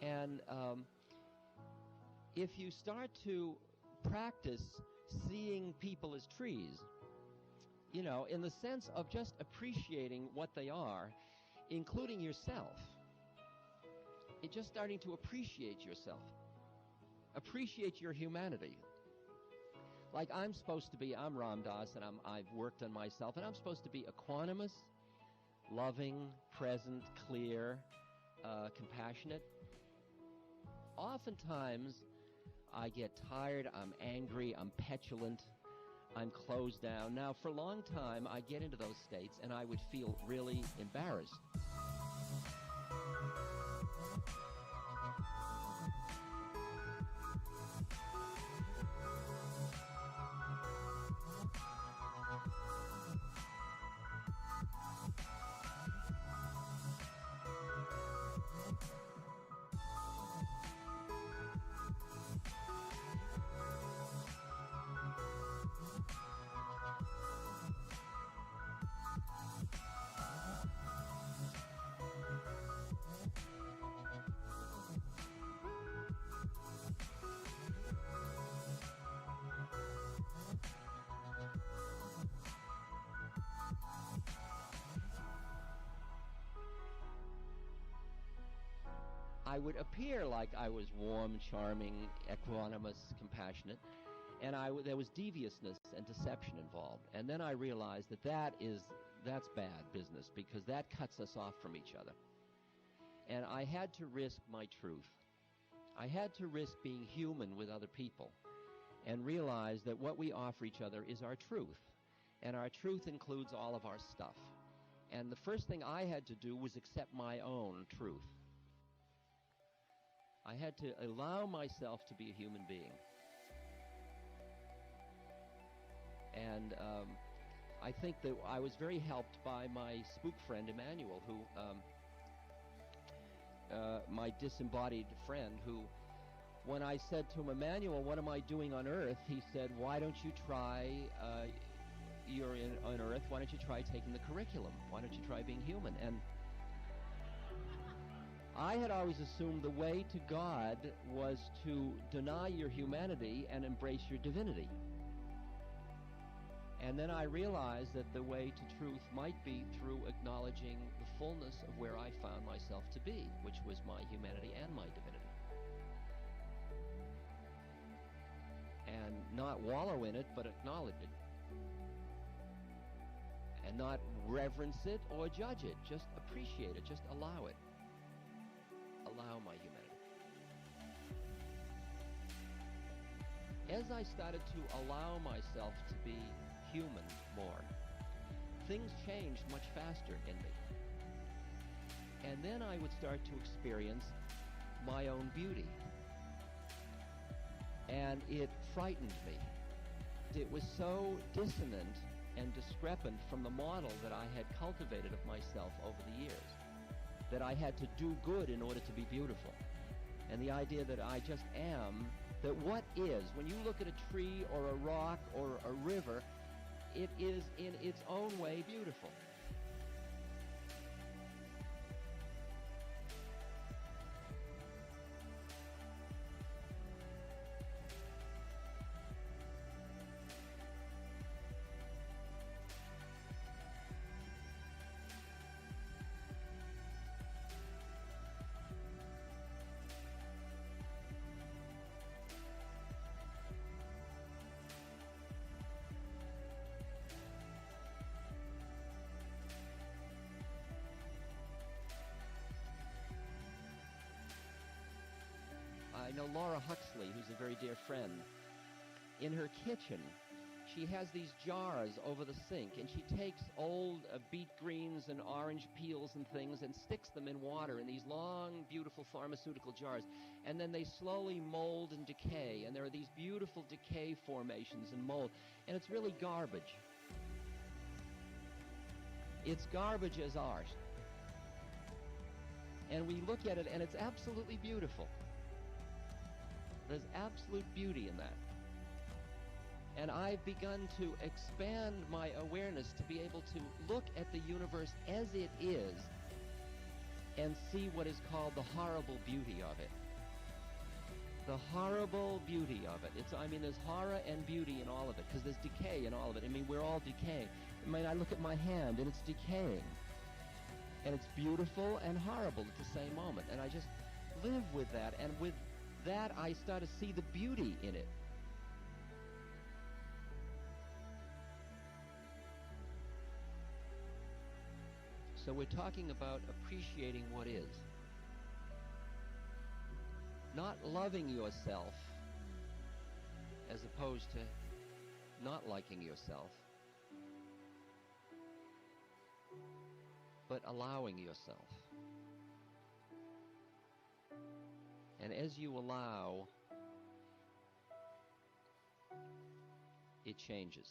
And if you start to practice seeing people as trees, you know, in the sense of just appreciating what they are, including yourself, it's just starting to appreciate yourself, appreciate your humanity. Like I'm Ram Dass, and I've worked on myself, and I'm supposed to be equanimous, loving, present, clear, compassionate. Oftentimes, I get tired, I'm angry, I'm petulant, I'm closed down. Now, for a long time, I get into those states, and I would feel really embarrassed. I would appear like I was warm, charming, equanimous, compassionate, and there was deviousness and deception involved. And then I realized that's bad business, because that cuts us off from each other. And I had to risk my truth. I had to risk being human with other people and realize that what we offer each other is our truth. And our truth includes all of our stuff. And the first thing I had to do was accept my own truth. I had to allow myself to be a human being. And I think that I was very helped by my spook friend, Emmanuel, who, my disembodied friend, who, when I said to him, Emmanuel, what am I doing on Earth? He said, why don't you try, you're on Earth, why don't you try taking the curriculum? Why don't you try being human? And I had always assumed the way to God was to deny your humanity and embrace your divinity. And then I realized that the way to truth might be through acknowledging the fullness of where I found myself to be, which was my humanity and my divinity. And not wallow in it, but acknowledge it. And not reverence it or judge it, just appreciate it, just allow it. Allow my humanity. As I started to allow myself to be human more, things changed much faster in me. And then I would start to experience my own beauty. And it frightened me. It was so dissonant and discrepant from the model that I had cultivated of myself over the years, that I had to do good in order to be beautiful. And the idea that I just am, that what is, when you look at a tree or a rock or a river, it is in its own way beautiful. I know Laura Huxley, who's a very dear friend. In her kitchen, she has these jars over the sink, and she takes old beet greens and orange peels and things and sticks them in water in these long, beautiful pharmaceutical jars. And then they slowly mold and decay, and there are these beautiful decay formations and mold. And it's really garbage. It's garbage as art. And we look at it, and it's absolutely beautiful. There's absolute beauty in that. And I've begun to expand my awareness to be able to look at the universe as it is and see what is called the horrible beauty of it. The horrible beauty of it. There's horror and beauty in all of it, because there's decay in all of it. We're all decaying. I look at my hand, and it's decaying. And it's beautiful and horrible at the same moment. And I just live with that, and with that I start to see the beauty in it. So we're talking about appreciating what is. Not loving yourself as opposed to not liking yourself, but allowing yourself. And as you allow, it changes.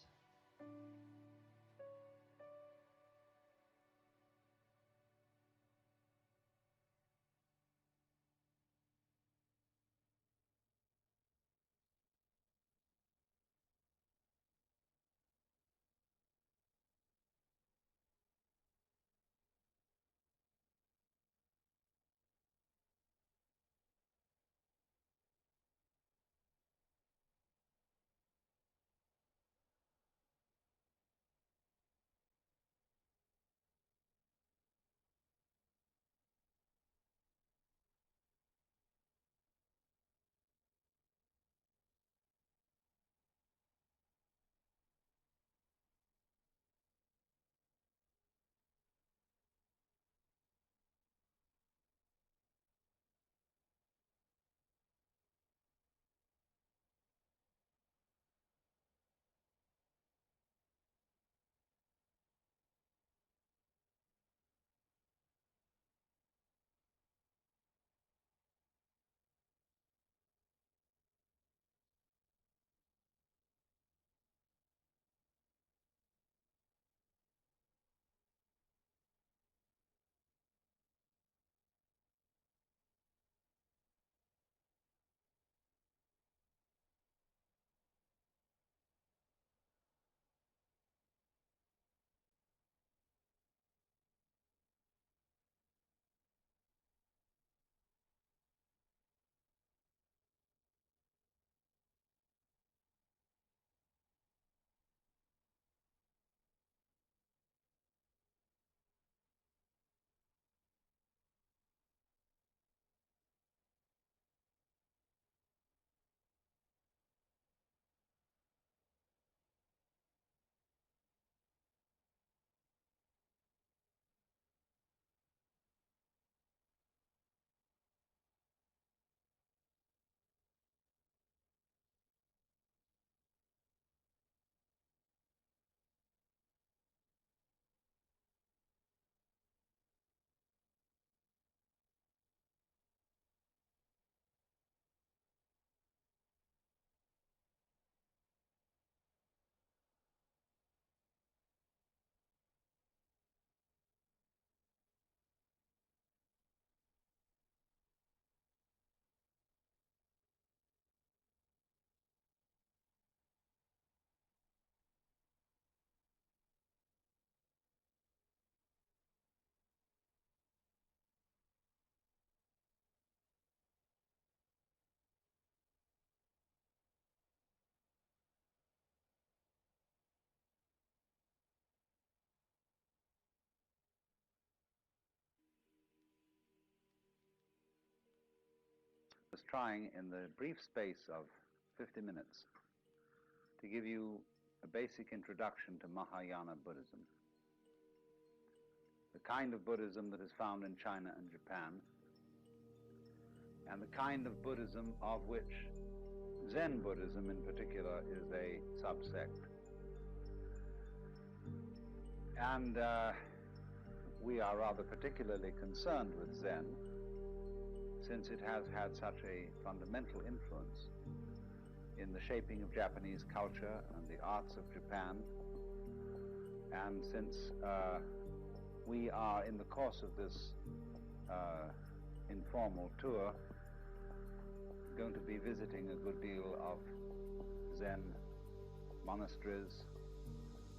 was trying in the brief space of 50 minutes to give you a basic introduction to Mahayana Buddhism. The kind of Buddhism that is found in China and Japan, and the kind of Buddhism of which Zen Buddhism in particular is a subsect. And we are rather particularly concerned with Zen, since it has had such a fundamental influence in the shaping of Japanese culture and the arts of Japan, and since we are in the course of this informal tour going to be visiting a good deal of Zen monasteries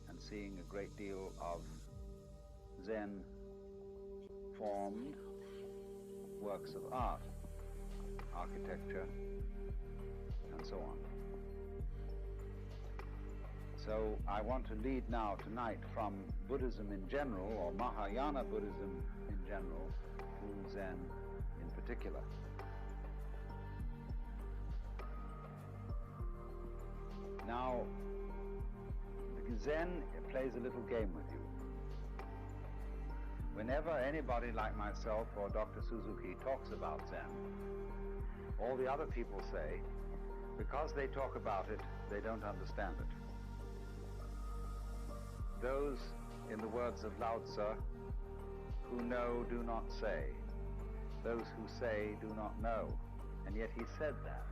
and seeing a great deal of Zen formed works of art, architecture, and so on. So I want to lead now tonight from Buddhism in general, or Mahayana Buddhism in general, to Zen in particular. Now, Zen plays a little game with you. Whenever anybody like myself or Dr. Suzuki talks about Zen, all the other people say, because they talk about it, they don't understand it. Those, in the words of Lao Tzu, who know do not say. Those who say do not know. And yet he said that.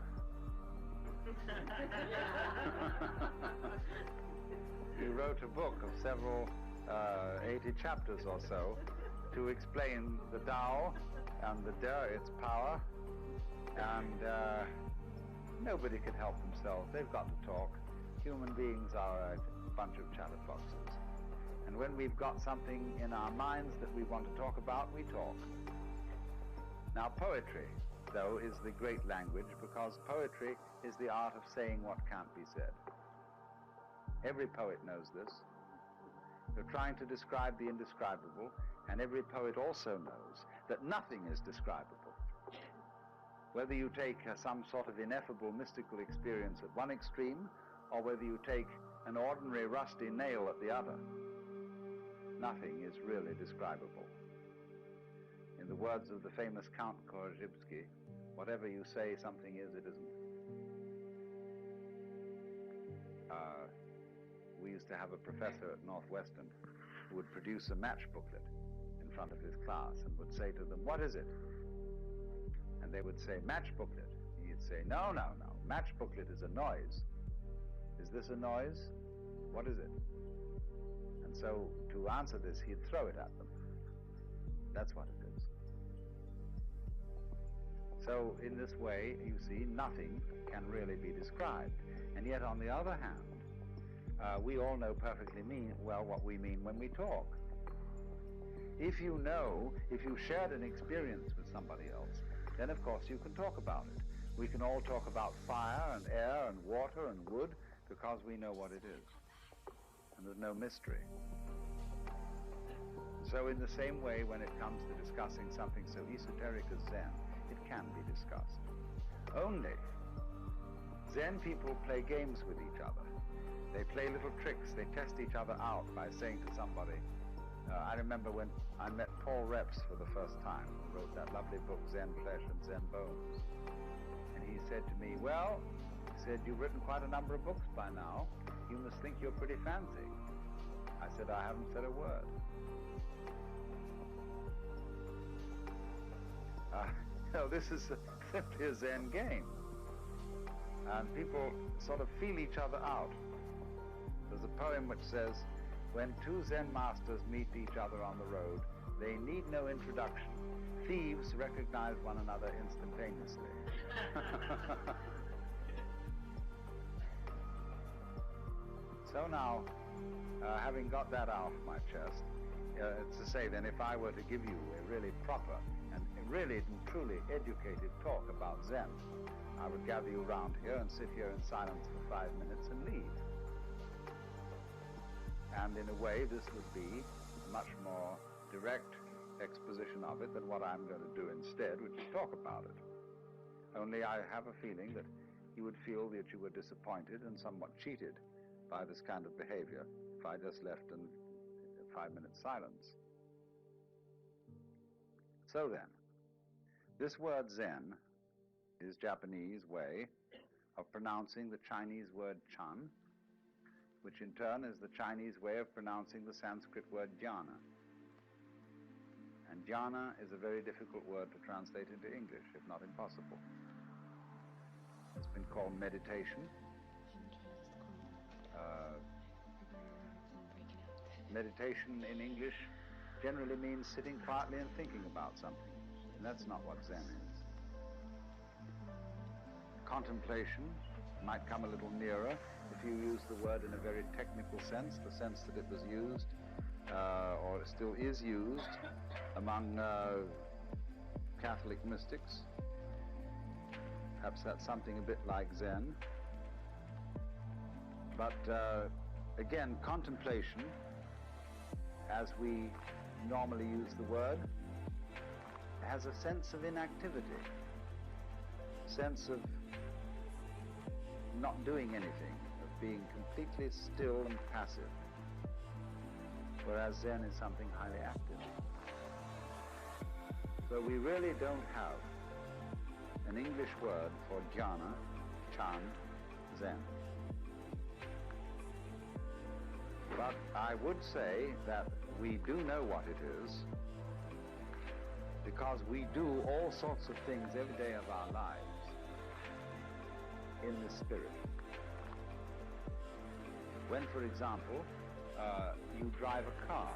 He wrote a book of several 80 chapters or so to explain the Tao and the De, its power, and nobody can help themselves. They've got to talk. Human beings are a bunch of chatterboxes. And when we've got something in our minds that we want to talk about, we talk. Now, poetry, though, is the great language, because poetry is the art of saying what can't be said. Every poet knows this. You're trying to describe the indescribable, and every poet also knows that nothing is describable. Whether you take some sort of ineffable mystical experience at one extreme, or whether you take an ordinary rusty nail at the other, nothing is really describable. In the words of the famous Count Korzybski, whatever you say something is, it isn't. We used to have a professor at Northwestern who would produce a match booklet in front of his class and would say to them, "What is it?" And they would say, "Match booklet." He'd say, "No, no, no. Match booklet is a noise. Is this a noise? What is it?" And so to answer this, he'd throw it at them. That's what it is. So in this way, you see, nothing can really be described. And yet, on the other hand, we all know perfectly well what we mean when we talk. If you shared an experience with somebody else, then of course you can talk about it. We can all talk about fire and air and water and wood because we know what it is. And there's no mystery. So in the same way, when it comes to discussing something so esoteric as Zen, it can be discussed. Only Zen people play games with each other. They play little tricks. They test each other out by saying to somebody, I remember when I met Paul Reps for the first time, who wrote that lovely book, Zen Flesh and Zen Bones. And he said to me, "Well," he said, "you've written quite a number of books by now. You must think you're pretty fancy." I said, "I haven't said a word." This is simply a Zen game. And people sort of feel each other out. There's a poem which says, "When two Zen masters meet each other on the road, they need no introduction. Thieves recognize one another instantaneously." So now, having got that out of my chest, it's to say then, if I were to give you a really proper and really and truly educated talk about Zen, I would gather you round here and sit here in silence for 5 minutes and leave. And in a way, this would be a much more direct exposition of it than what I'm going to do instead, which is talk about it. Only I have a feeling that he would feel that you were disappointed and somewhat cheated by this kind of behavior if I just left in 5 minutes silence. So then, this word Zen is Japanese way of pronouncing the Chinese word Chan, which in turn is the Chinese way of pronouncing the Sanskrit word jhana. And jhana is a very difficult word to translate into English, if not impossible. It's been called meditation. Meditation in English generally means sitting quietly and thinking about something, and that's not what Zen is. Contemplation might come a little nearer if you use the word in a very technical sense, the sense that it was used, or still is used, among Catholic mystics. Perhaps that's something a bit like Zen. But again, contemplation, as we normally use the word, has a sense of inactivity, sense of not doing anything, of being completely still and passive, whereas Zen is something highly active. So we really don't have an English word for jhana, Chan, Zen. But I would say that we do know what it is, because we do all sorts of things every day of our lives in the spirit. When, for example, you drive a car,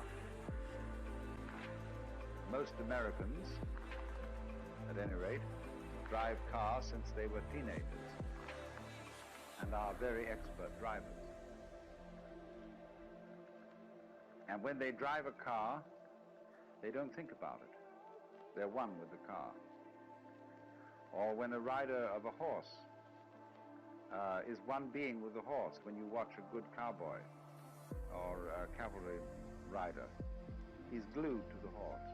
most Americans, at any rate, drive cars since they were teenagers and are very expert drivers. And when they drive a car, they don't think about it. They're one with the car. Or when a rider of a horse is one being with the horse, when you watch a good cowboy or a cavalry rider, he's glued to the horse.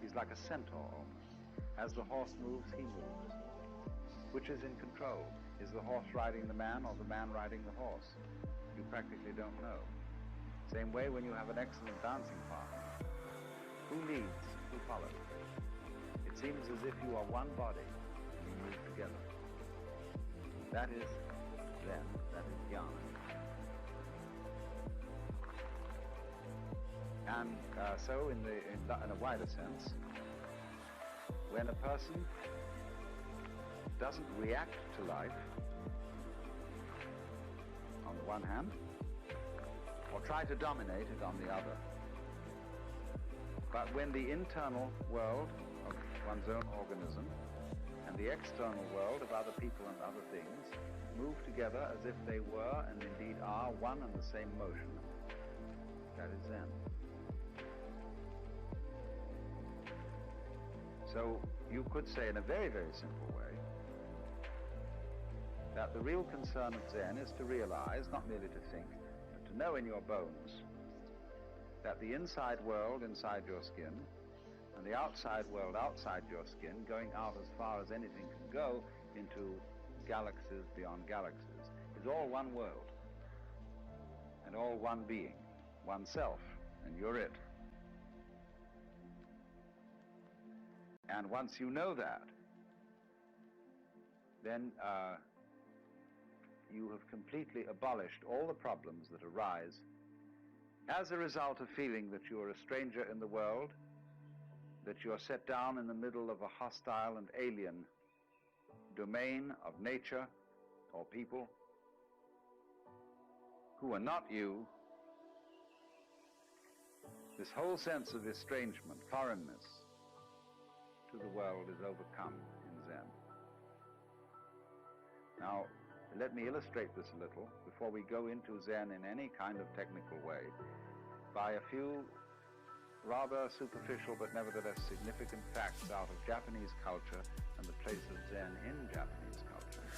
He's like a centaur almost. As the horse moves, he moves. Which is in control? Is the horse riding the man or the man riding the horse? You practically don't know. Same way when you have an excellent dancing partner. Who leads? Who follows? It seems as if you are one body and you move together. That is Zen, that is jhana. And so in a wider sense, when a person doesn't react to life, on the one hand, or try to dominate it on the other, but when the internal world of one's own organism and the external world of other people and other things move together as if they were and indeed are one and the same motion, that is Zen. So you could say in a very, very simple way that the real concern of Zen is to realize, not merely to think, but to know in your bones that the inside world inside your skin and the outside world outside your skin, going out as far as anything can go into galaxies beyond galaxies, is all one world and all one being, one self, and you're it. And once you know that, then you have completely abolished all the problems that arise as a result of feeling that you are a stranger in the world, that you are set down in the middle of a hostile and alien domain of nature or people who are not you. This whole sense of estrangement, foreignness to the world is overcome in Zen. Now, let me illustrate this a little before we go into Zen in any kind of technical way by a few rather superficial but nevertheless significant facts out of Japanese culture and the place of Zen in Japanese culture.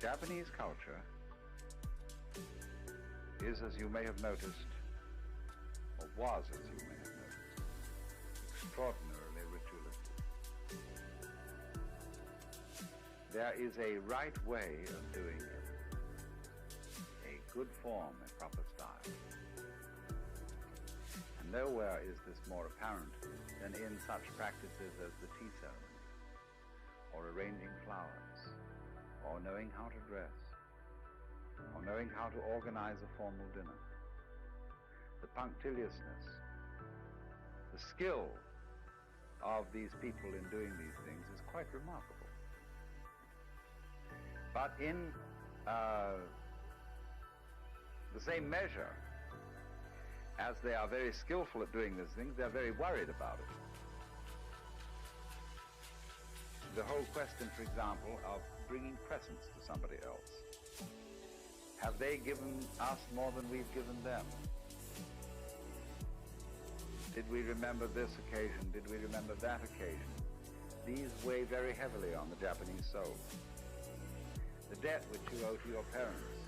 Japanese culture is, as you may have noticed, or was, as you may have noticed, extraordinarily ritualistic. There is a right way of doing it, a good form, a proper style. And nowhere is this more apparent than in such practices as the tea ceremony, or arranging flowers, or knowing how to dress, or knowing how to organize a formal dinner. The punctiliousness, the skill of these people in doing these things is quite remarkable. But in the same measure as they are very skillful at doing these things, they're very worried about it. The whole question, for example, of bringing presents to somebody else. Have they given us more than we've given them? Did we remember this occasion? Did we remember that occasion? These weigh very heavily on the Japanese soul. The debt which you owe to your parents,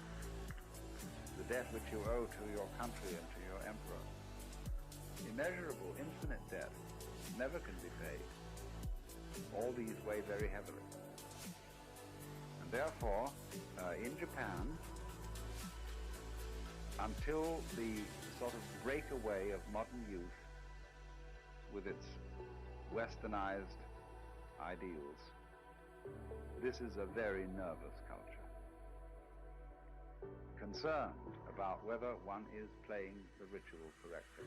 the debt which you owe to your country and to your emperor, immeasurable, infinite debt, never can be paid. All these weigh very heavily. And therefore, in Japan, until the sort of breakaway of modern youth with its westernized ideals, this is a very nervous culture, concerned about whether one is playing the ritual correctly.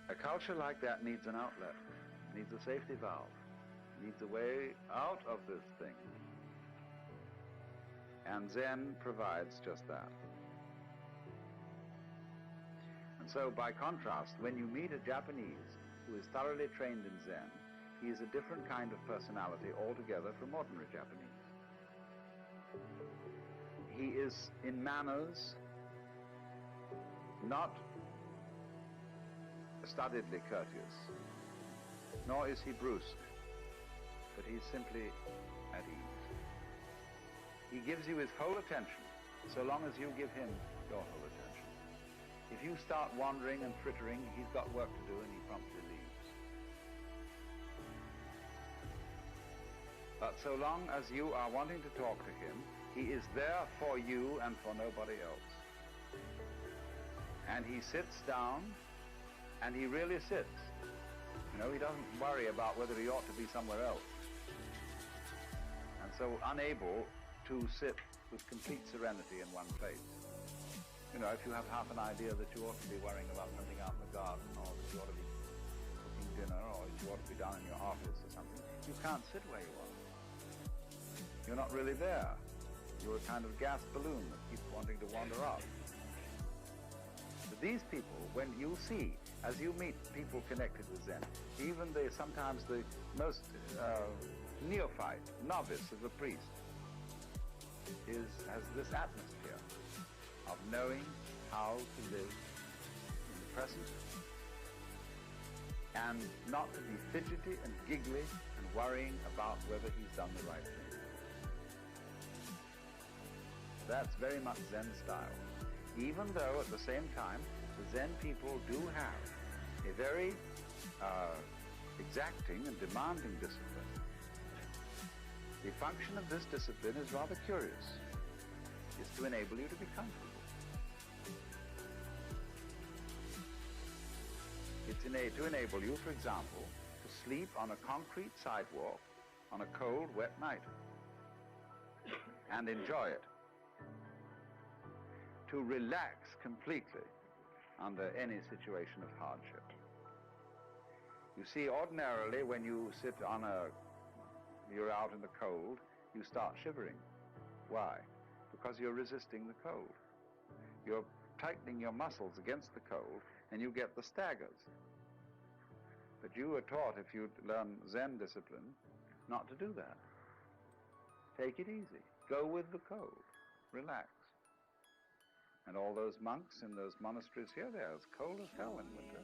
A culture like that needs an outlet, needs a safety valve, needs a way out of this thing. And Zen provides just that. And so, by contrast, when you meet a Japanese who is thoroughly trained in Zen, he is a different kind of personality altogether from ordinary Japanese. He is, in manners, not studiedly courteous, nor is he brusque, but he's simply at ease. He gives you his whole attention, so long as you give him your whole attention. If you start wandering and frittering, he's got work to do and he promptly leaves. But so long as you are wanting to talk to him, he is there for you and for nobody else. And he sits down, and he really sits. You know, he doesn't worry about whether he ought to be somewhere else. And so unable to sit with complete serenity in one place. You know, if you have half an idea that you ought to be worrying about something out in the garden, or that you ought to be cooking dinner, or that you ought to be down in your office or something, you can't sit where you are. You're not really there. You're a kind of gas balloon that keeps wanting to wander off. But these people, when you see, as you meet people connected with Zen, even sometimes the most neophyte, novice of a priest, has this atmosphere of knowing how to live in the present and not to be fidgety and giggly and worrying about whether he's done the right thing. That's very much Zen style, even though at the same time the Zen people do have a very exacting and demanding discipline. The function of this discipline is rather curious. It's to enable you to be comfortable. It's to enable you, for example, to sleep on a concrete sidewalk on a cold, wet night and enjoy it. To relax completely under any situation of hardship. You see, ordinarily when you sit you're out in the cold, you start shivering. Why? Because you're resisting the cold. You're tightening your muscles against the cold, and you get the staggers. But you were taught, if you learn Zen discipline, not to do that. Take it easy. Go with the cold. Relax. And all those monks in those monasteries here, they're as cold as hell in winter.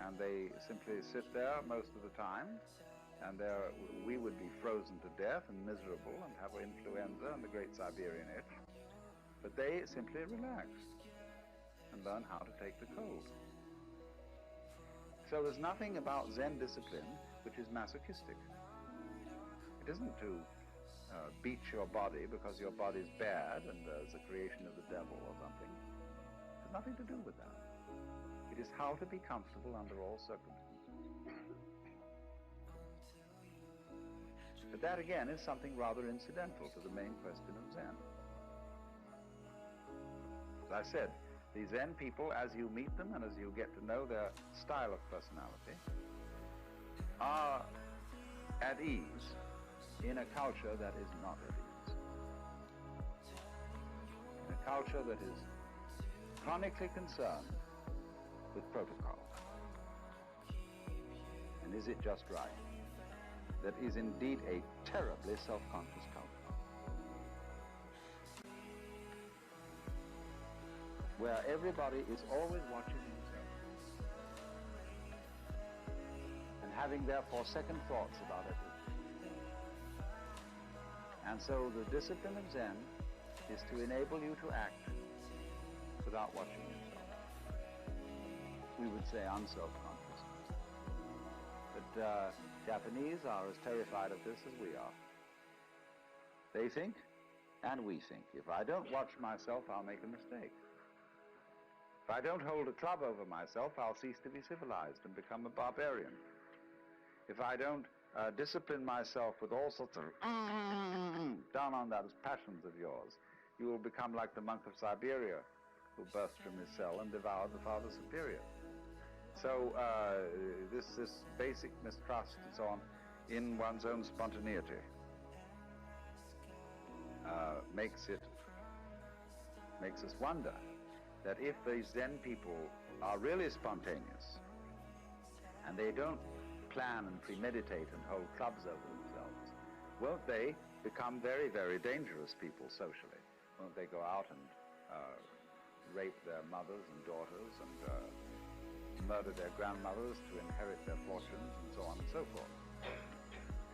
And they simply sit there most of the time, and we would be frozen to death and miserable and have influenza and the great Siberian itch. But they simply relaxed and learn how to take the cold. So there's nothing about Zen discipline which is masochistic. It isn't to beat your body because your body's bad and is a creation of the devil or something. It has nothing to do with that. It is how to be comfortable under all circumstances. But that again is something rather incidental to the main question of Zen. As I said, the Zen people, as you meet them and as you get to know their style of personality, are at ease in a culture that is not at ease. In a culture that is chronically concerned with protocol. And is it just right? That is indeed a terribly self-conscious culture, where everybody is always watching himself and having therefore second thoughts about everything. And so the discipline of Zen is to enable you to act without watching yourself. We would say unself-conscious. But Japanese are as terrified of this as we are. They think, and we think. If I don't watch myself, I'll make a mistake. If I don't hold a club over myself, I'll cease to be civilized and become a barbarian. If I don't discipline myself with all sorts of down on those passions of yours, you will become like the monk of Siberia, who burst from his cell and devoured the Father Superior. So this basic mistrust and so on in one's own spontaneity makes us wonder that if these Zen people are really spontaneous and they don't plan and premeditate and hold clubs over themselves, won't they become very, very dangerous people socially? Won't they go out and rape their mothers and daughters and murder their grandmothers to inherit their fortunes and so on and so forth?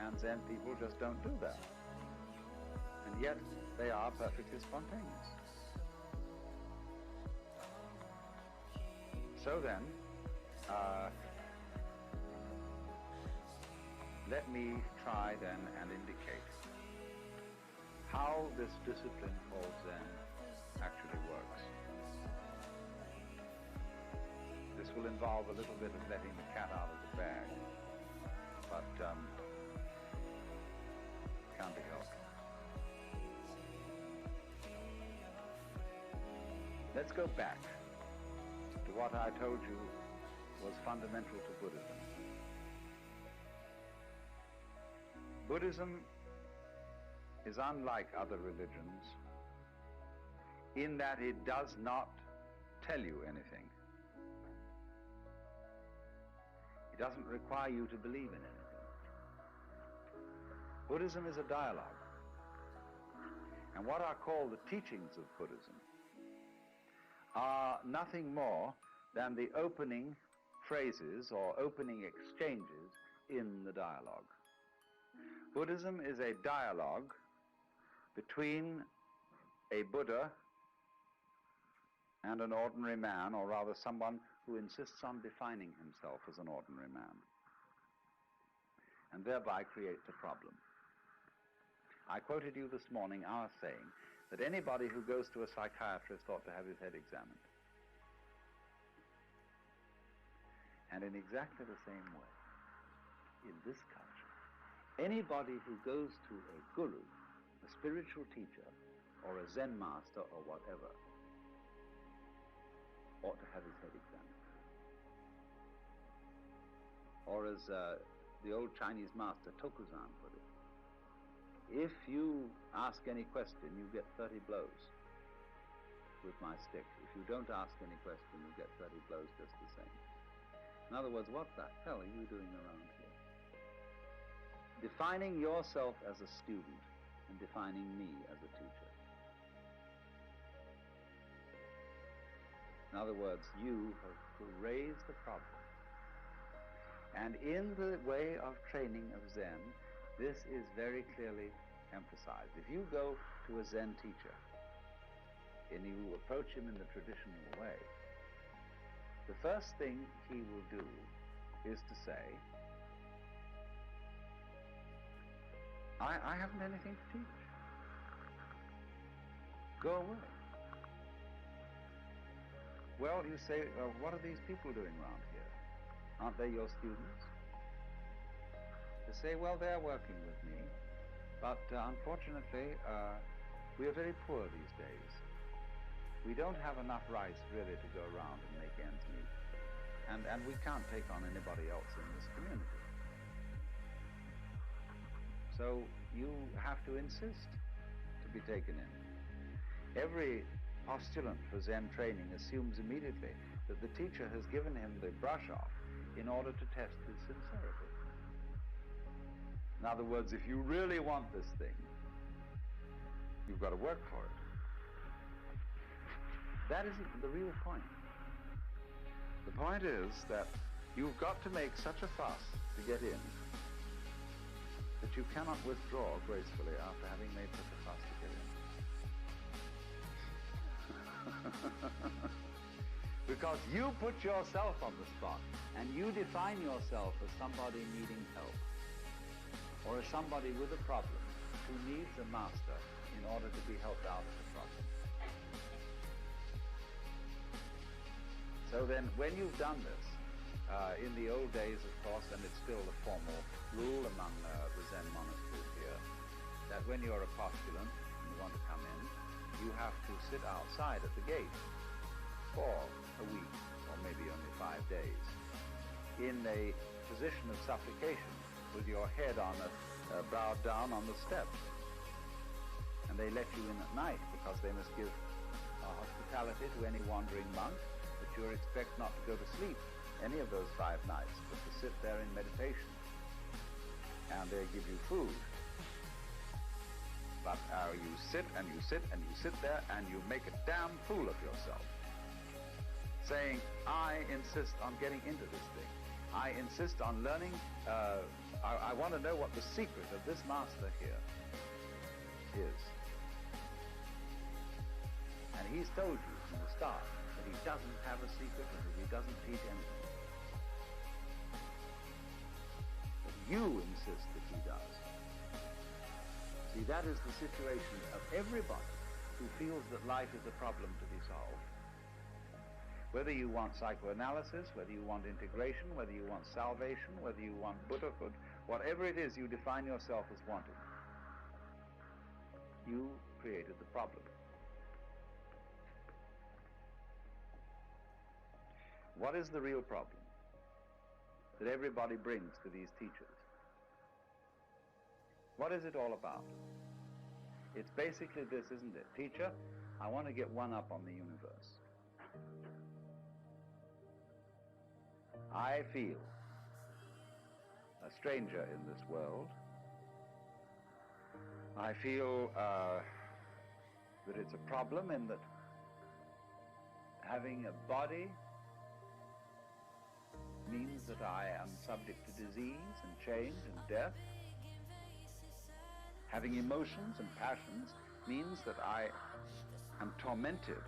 And Zen people just don't do that. And yet they are perfectly spontaneous. So then, let me try then and indicate how this discipline called Zen actually works. This will involve a little bit of letting the cat out of the bag, but can't be helped. Let's go back to what I told you was fundamental to Buddhism. Buddhism is unlike other religions in that it does not tell you anything. It doesn't require you to believe in anything. Buddhism is a dialogue. And what are called the teachings of Buddhism are nothing more than the opening phrases or opening exchanges in the dialogue. Buddhism is a dialogue between a Buddha and an ordinary man, or rather someone who insists on defining himself as an ordinary man, and thereby creates a problem. I quoted you this morning our saying that anybody who goes to a psychiatrist ought to have his head examined. And in exactly the same way, in this culture, anybody who goes to a guru, a spiritual teacher, or a Zen master, or whatever, ought to have his head examined. Or as the old Chinese master Tokuzan put it, if you ask any question, you get 30 blows with my stick. If you don't ask any question, you get 30 blows just the same. In other words, what the hell are you doing around here? Defining yourself as a student and defining me as a teacher. In other words, you have to raise the problem. And in the way of training of Zen, this is very clearly emphasized. If you go to a Zen teacher and you approach him in the traditional way, the first thing he will do is to say, I haven't anything to teach. Go away. Well, you say, what are these people doing around here? Aren't they your students? They say, well, they're working with me, but unfortunately, we are very poor these days. We don't have enough rice really to go around and make ends meet. And we can't take on anybody else in this community. So you have to insist to be taken in. Every postulant for Zen training assumes immediately that the teacher has given him the brush off in order to test his sincerity. In other words, if you really want this thing, you've got to work for it. That isn't the real point. The point is that you've got to make such a fuss to get in that you cannot withdraw gracefully after having made such a fuss to get in. Because you put yourself on the spot and you define yourself as somebody needing help or as somebody with a problem who needs a master in order to be helped out of the problem. So then when you've done this, in the old days, of course, and it's still the formal rule among the Zen monasteries here, that when you're a postulant and you want to come in, you have to sit outside at the gate for a week, or maybe only 5 days, in a position of supplication with your head on bowed down on the steps. And they let you in at night because they must give hospitality to any wandering monk, but you're expected not to go to sleep any of those 5 nights, but to sit there in meditation. And they give you food. But you sit and you sit and you sit there and you make a damn fool of yourself, saying, I insist on getting into this thing. I insist on learning. I want to know what the secret of this master here is. And he's told you from the start that he doesn't have a secret and that he doesn't teach anything. But you insist that he does. See, that is the situation of everybody who feels that life is a problem to be solved. Whether you want psychoanalysis, whether you want integration, whether you want salvation, whether you want Buddhahood, whatever it is you define yourself as wanting, you created the problem. What is the real problem that everybody brings to these teachers? What is it all about? It's basically this, isn't it? Teacher, I want to get one up on the universe. I feel a stranger in this world. I feel that it's a problem in that having a body means that I am subject to disease and change and death. Having emotions and passions means that I am tormented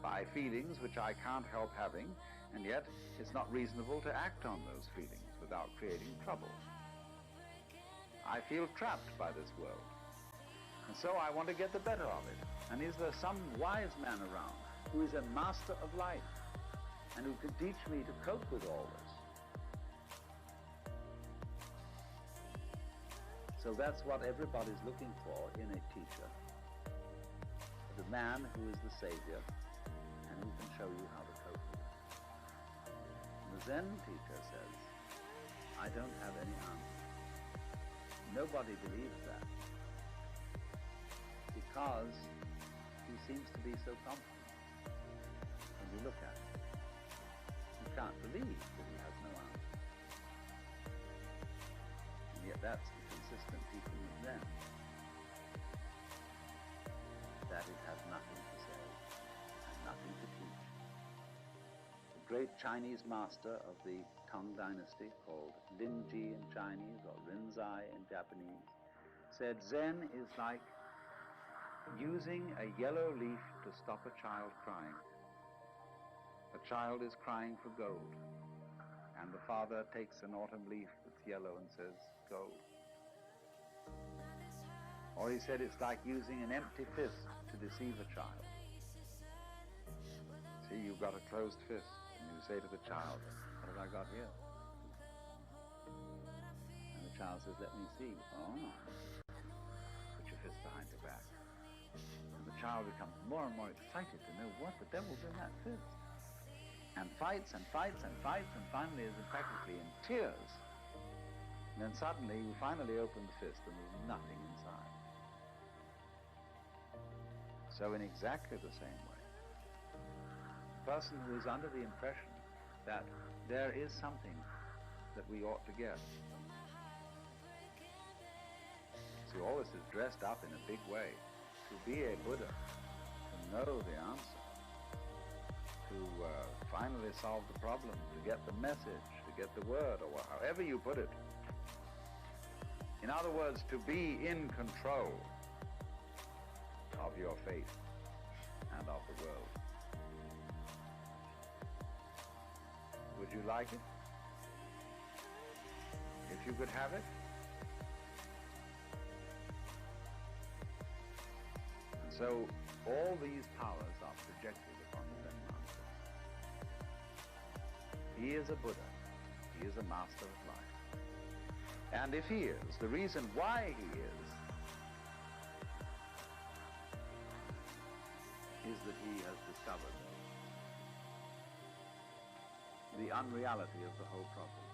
by feelings which I can't help having, and yet it's not reasonable to act on those feelings without creating trouble. I feel trapped by this world, and so I want to get the better of it. And is there some wise man around who is a master of life and who can teach me to cope with all this? So that's what everybody's looking for in a teacher. The man who is the savior and who can show you how to cope with it. And the Zen teacher says, I don't have any answer. Nobody believes that because he seems to be so confident when you look at him. You can't believe that he has no answer. And yet that's the consistent teaching of Zen, that it has nothing to say and nothing to teach. The great Chinese master of the Tang Dynasty, called Lin Ji in Chinese or Rinzai in Japanese, said Zen is like using a yellow leaf to stop a child crying. A child is crying for gold, and the father takes an autumn leaf that's yellow and says, gold. Or he said it's like using an empty fist to deceive a child. See, you've got a closed fist, and you say to the child, what have I got here? And the child says, let me see. Oh. Put your fist behind your back. And the child becomes more and more excited to know what the devil's in that fist. And fights and fights and fights, and finally is practically in tears. And then suddenly you finally open the fist and there's nothing inside. So in exactly the same way, the person who is under the impression that there is something that we ought to get. See, all this is dressed up in a big way. To be a Buddha, to know the answer, to finally solve the problem, to get the message, to get the word, or however you put it. In other words, to be in control of your fate and of the world. Would you like it? If you could have it? And so all these powers are projected upon the Zen master. He is a Buddha. He is a master of life. And if he is, the reason why he is that he has discovered the unreality of the whole problem.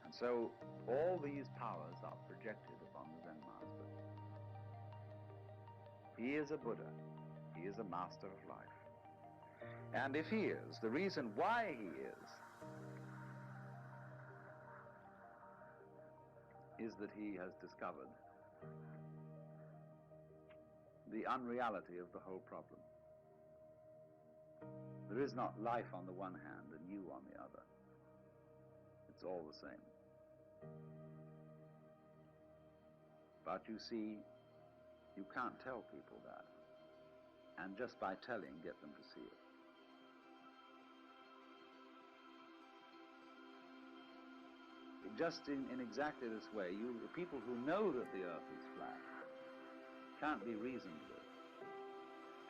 And so all these powers are projected upon the Zen master. He is a Buddha. He is a master of life. And if he is, the reason why he is that he has discovered the unreality of the whole problem. There is not life on the one hand and you on the other. It's all the same. But you see, you can't tell people that. And just by telling, get them to see it. Just in exactly this way, the people who know that the earth is flat can't be reasoned with.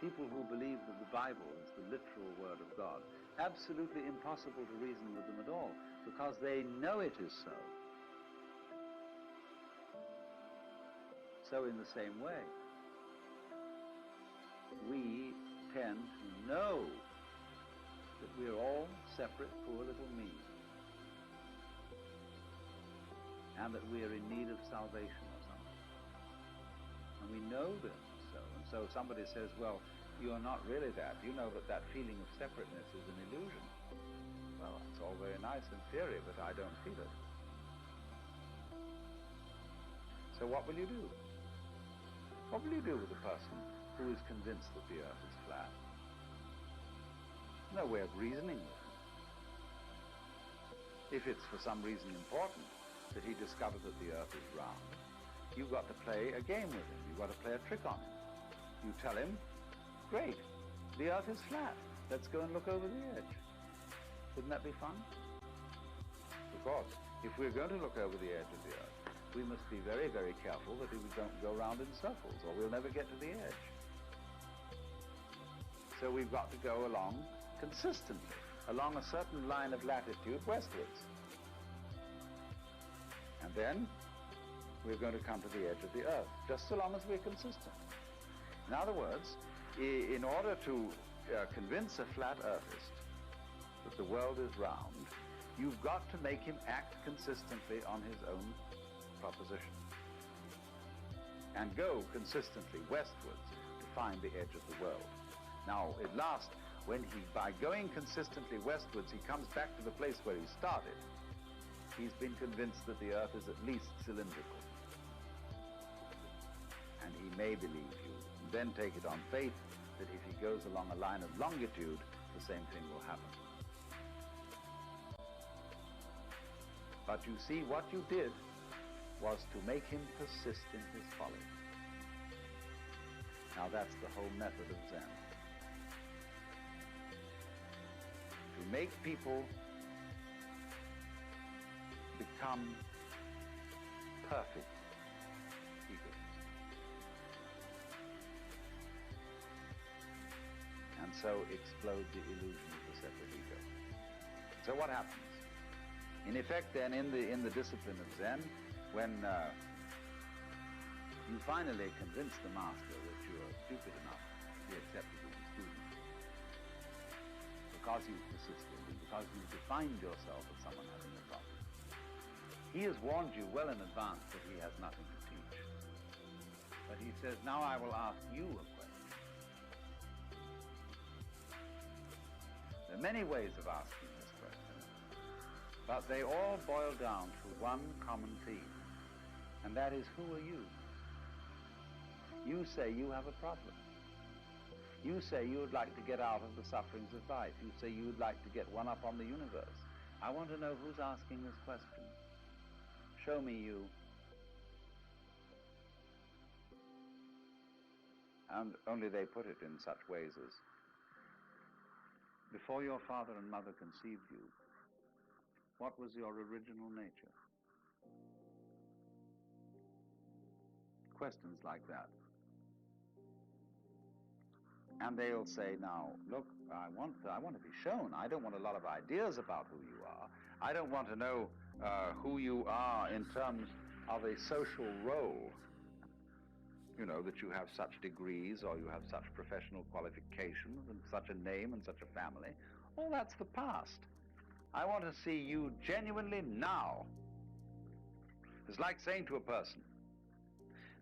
People who believe that the Bible is the literal word of God, absolutely impossible to reason with them at all, because they know it is so. So in the same way, we tend to know that we're all separate, poor little me, and that we are in need of salvation or something. And we know this is so. And so somebody says, well, you're not really that. You know that that feeling of separateness is an illusion. Well, it's all very nice in theory, but I don't feel it. So what will you do? What will you do with a person who is convinced that the earth is flat? No way of reasoning with him. If it's for some reason important that he discovered that the earth is round, you've got to play a game with him. You've got to play a trick on him. You tell him, great, the earth is flat. Let's go and look over the edge. Wouldn't that be fun? Because if we're going to look over the edge of the earth, we must be very, very careful that we don't go round in circles, or we'll never get to the edge. So we've got to go along consistently, along a certain line of latitude westwards. And then we're going to come to the edge of the earth, just so long as we're consistent. In other words, in order to convince a flat earthist that the world is round, you've got to make him act consistently on his own proposition and go consistently westwards to find the edge of the world. Now, at last, by going consistently westwards, he comes back to the place where he started. He's been convinced that the earth is at least cylindrical. And he may believe you, and then take it on faith that if he goes along a line of longitude, the same thing will happen. But you see, what you did was to make him persist in his folly. Now that's the whole method of Zen. To make people become perfect egoists. And so explode the illusion of the separate ego. So what happens? In effect, then, in the discipline of Zen, when you finally convince the master that you are stupid enough to be accepted as a student, because you've persisted and because you've defined yourself as someone having a problem, he has warned you well in advance that he has nothing to teach. But he says, now I will ask you a question. There are many ways of asking this question, but they all boil down to one common theme, and that is, who are you? You say you have a problem. You say you would like to get out of the sufferings of life. You say you would like to get one up on the universe. I want to know who's asking this question. Show me you. And only they put it in such ways as, before your father and mother conceived you, what was your original nature? Questions like that. And they'll say, now, look, I want to be shown. I don't want a lot of ideas about who you are. I don't want to know who you are in terms of a social role. You know, that you have such degrees or you have such professional qualifications and such a name and such a family. All that's the past. I want to see you genuinely now. It's like saying to a person,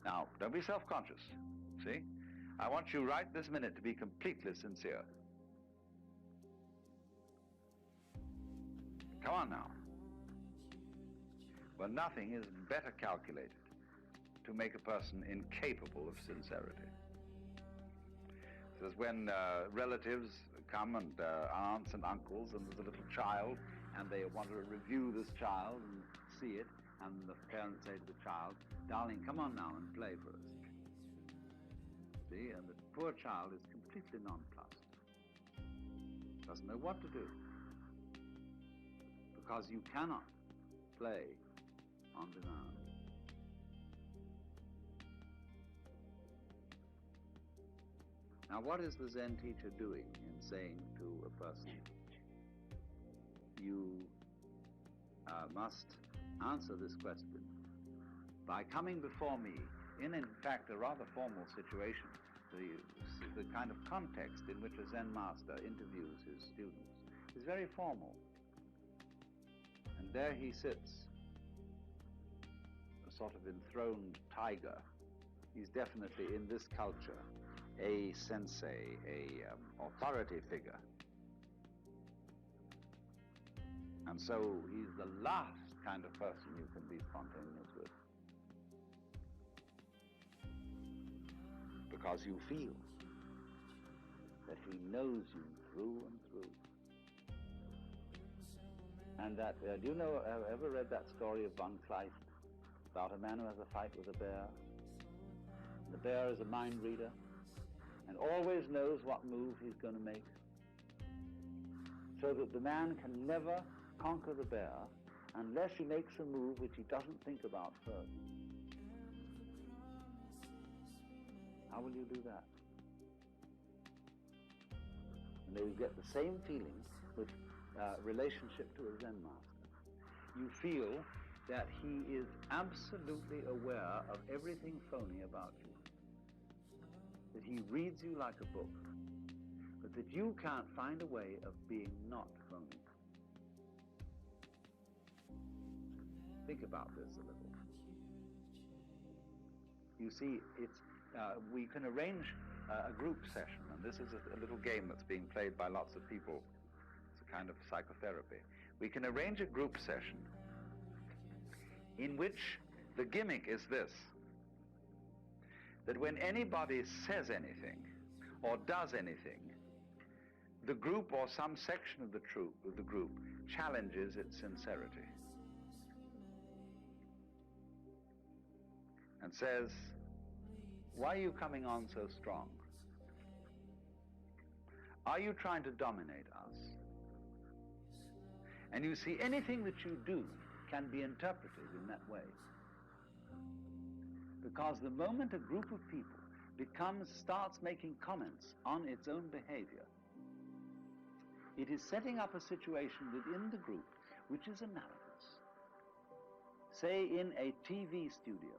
now, don't be self-conscious, see? I want you right this minute to be completely sincere. Come on now. Well, nothing is better calculated to make a person incapable of sincerity. Because when relatives come and aunts and uncles and there's a little child and they want to review this child and see it, and the parents say to the child, darling, come on now and play for us. See, and the poor child is completely nonplussed. Doesn't know what to do. Because you cannot play on demand. Now, what is the Zen teacher doing in saying to a person, you must answer this question by coming before me in fact, a rather formal situation, the kind of context in which a Zen master interviews his students is very formal. And there he sits, a sort of enthroned tiger. He's definitely, in this culture, a sensei, authority figure. And so he's the last kind of person you can be spontaneous with. Because you feel that he knows you through and through. And that, do you know, ever read that story of Von Kleist about a man who has a fight with a bear? The bear is a mind reader and always knows what move he's going to make, so that the man can never conquer the bear unless he makes a move which he doesn't think about first. How will you do that? And you get the same feeling with relationship to a Zen master. You feel that he is absolutely aware of everything phony about you. That he reads you like a book, but that you can't find a way of being not phony. Think about this a little. You see, we can arrange a group session, and this is a little game that's being played by lots of people. It's a kind of psychotherapy. We can arrange a group session in which the gimmick is this, that when anybody says anything or does anything, the group or some section of the group challenges its sincerity and says, why are you coming on so strong? Are you trying to dominate us? And you see, anything that you do can be interpreted in that way. Because the moment a group of people starts making comments on its own behavior, it is setting up a situation within the group which is analogous, say in a TV studio,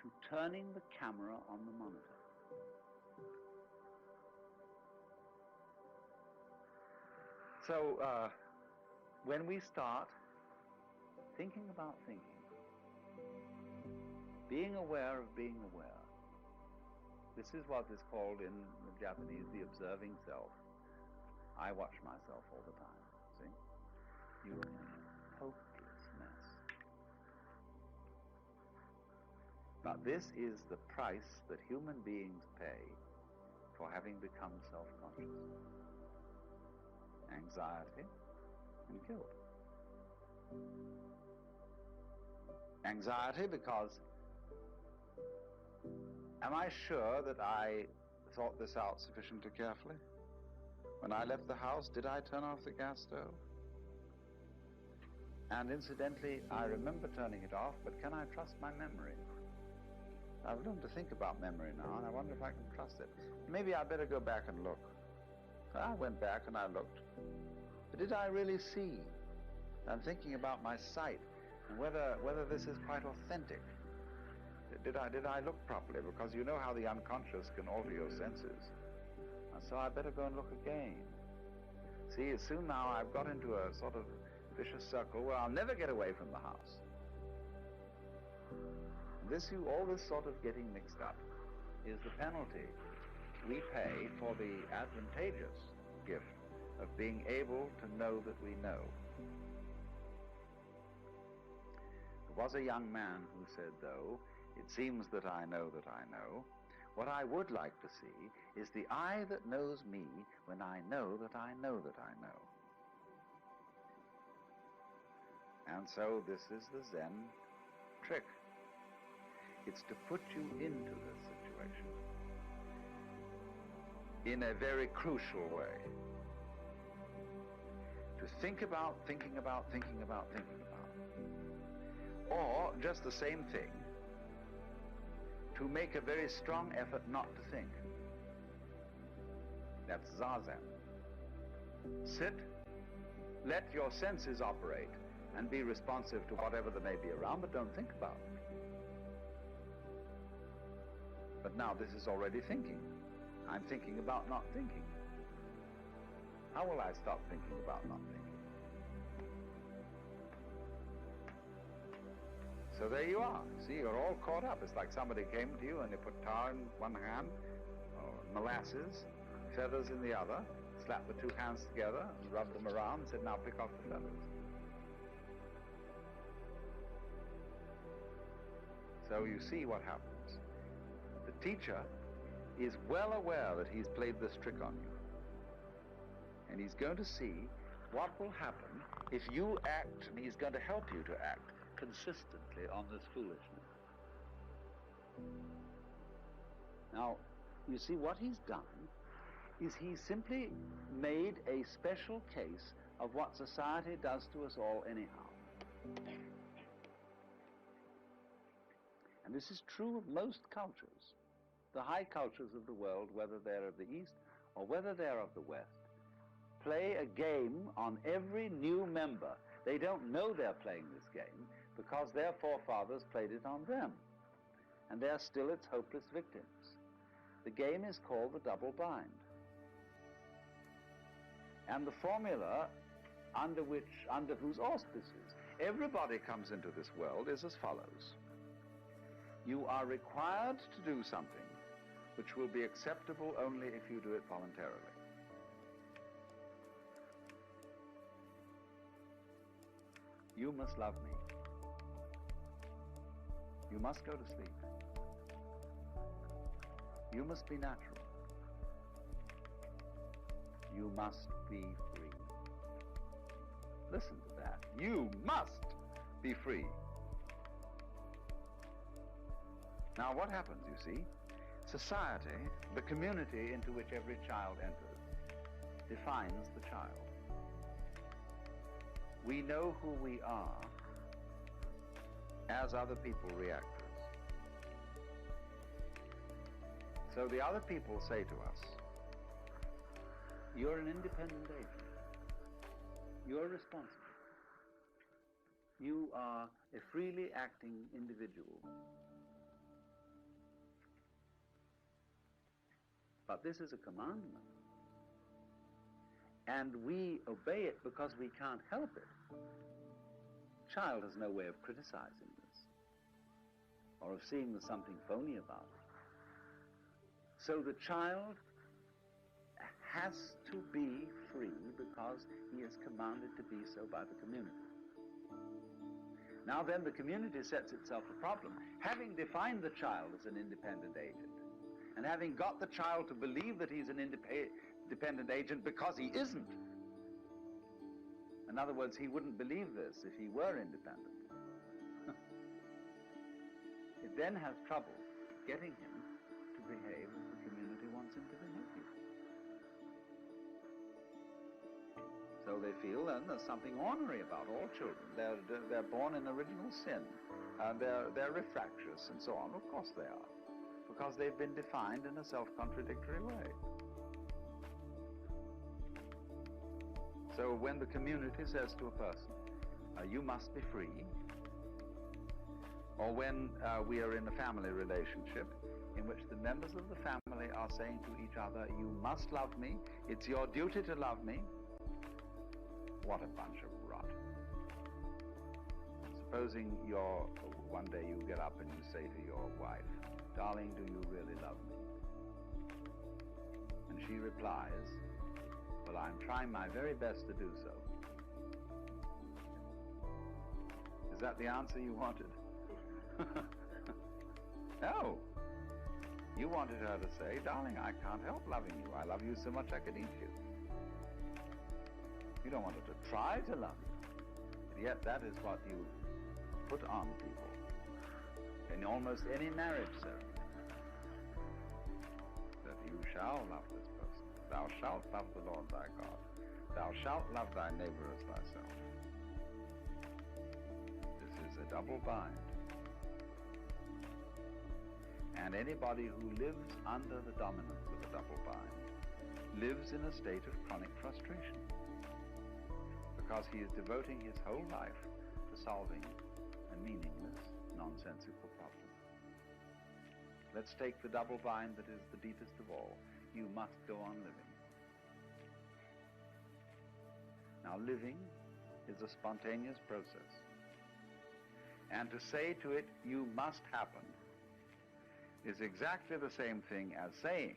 to turning the camera on the monitor. So when we start thinking about thinking, being aware of being aware, this is what is called in the Japanese the observing self. I watch myself all the time, see? You're in a hopeless mess. But this is the price that human beings pay for having become self-conscious. Anxiety and guilt. Anxiety because, am I sure that I thought this out sufficiently carefully? When I left the house, did I turn off the gas stove? And incidentally, I remember turning it off, but can I trust my memory? I've learned to think about memory now, and I wonder if I can trust it. Maybe I better go back and look. So I went back and I looked. But did I really see? I'm thinking about my sight and whether this is quite authentic. Did I look properly? Because you know how the unconscious can alter your senses. And so I better go and look again. See, soon now I've got into a sort of vicious circle where I'll never get away from the house. And all this sort of getting mixed up is the penalty we pay for the advantageous gift of being able to know that we know. There was a young man who said, though, it seems that I know that I know. What I would like to see is the I that knows me when I know that I know that I know. And so this is the Zen trick. It's to put you into this situation in a very crucial way. To think about, thinking about, thinking about, thinking about. Or just the same thing, to make a very strong effort not to think. That's Zazen. Sit, let your senses operate, and be responsive to whatever there may be around, but don't think about it. But now this is already thinking. I'm thinking about not thinking. How will I stop thinking about not thinking? So there you are. See, you're all caught up. It's like somebody came to you and they put tar in one hand, or molasses, feathers in the other, slapped the two hands together and rubbed them around and said, now pick off the feathers. So you see what happens. The teacher is well aware that he's played this trick on you. And he's going to see what will happen if you act, and he's going to help you to act consistently on this foolishness. Now, you see, what he's done is he's simply made a special case of what society does to us all anyhow. And this is true of most cultures. The high cultures of the world, whether they're of the East or whether they're of the West, play a game on every new member. They don't know they're playing this game because their forefathers played it on them. And they're still its hopeless victims. The game is called the double bind. And the formula under whose auspices everybody comes into this world is as follows. You are required to do something which will be acceptable only if you do it voluntarily. You must love me. You must go to sleep. You must be natural. You must be free. Listen to that. You must be free. Now what happens, you see? Society, the community into which every child enters, defines the child. We know who we are as other people react to us. So the other people say to us, you're an independent agent. You're responsible. You are a freely acting individual. But this is a commandment. And we obey it because we can't help it. Child has no way of criticizing this or of seeing there's something phony about it. So the child has to be free because he is commanded to be so by the community. Now then, the community sets itself a problem. Having defined the child as an independent agent, and having got the child to believe that he's an independent agent because he isn't. In other words, he wouldn't believe this if he were independent. It then has trouble getting him to behave as the community wants him to behave. So they feel then there's something ornery about all children. They're born in original sin, and they're refractious and so on. Of course they are, because they've been defined in a self-contradictory way. So when the community says to a person, you must be free, or when we are in a family relationship in which the members of the family are saying to each other, you must love me, it's your duty to love me, what a bunch of rot. Supposing one day you get up and you say to your wife, darling, do you really love me? And she replies, well, I'm trying my very best to do so. Is that the answer you wanted? No. You wanted her to say, darling, I can't help loving you. I love you so much I could eat you. You don't want her to try to love you. But yet that is what you put on people in almost any marriage ceremony. That you shall love this person. Thou shalt love the Lord thy God. Thou shalt love thy neighbor as thyself. This is a double bind. And anybody who lives under the dominance of a double bind lives in a state of chronic frustration, because he is devoting his whole life to solving a meaningless, nonsensical problem. Let's take the double bind that is the deepest of all. You must go on living. Now, living is a spontaneous process. And to say to it, you must happen, is exactly the same thing as saying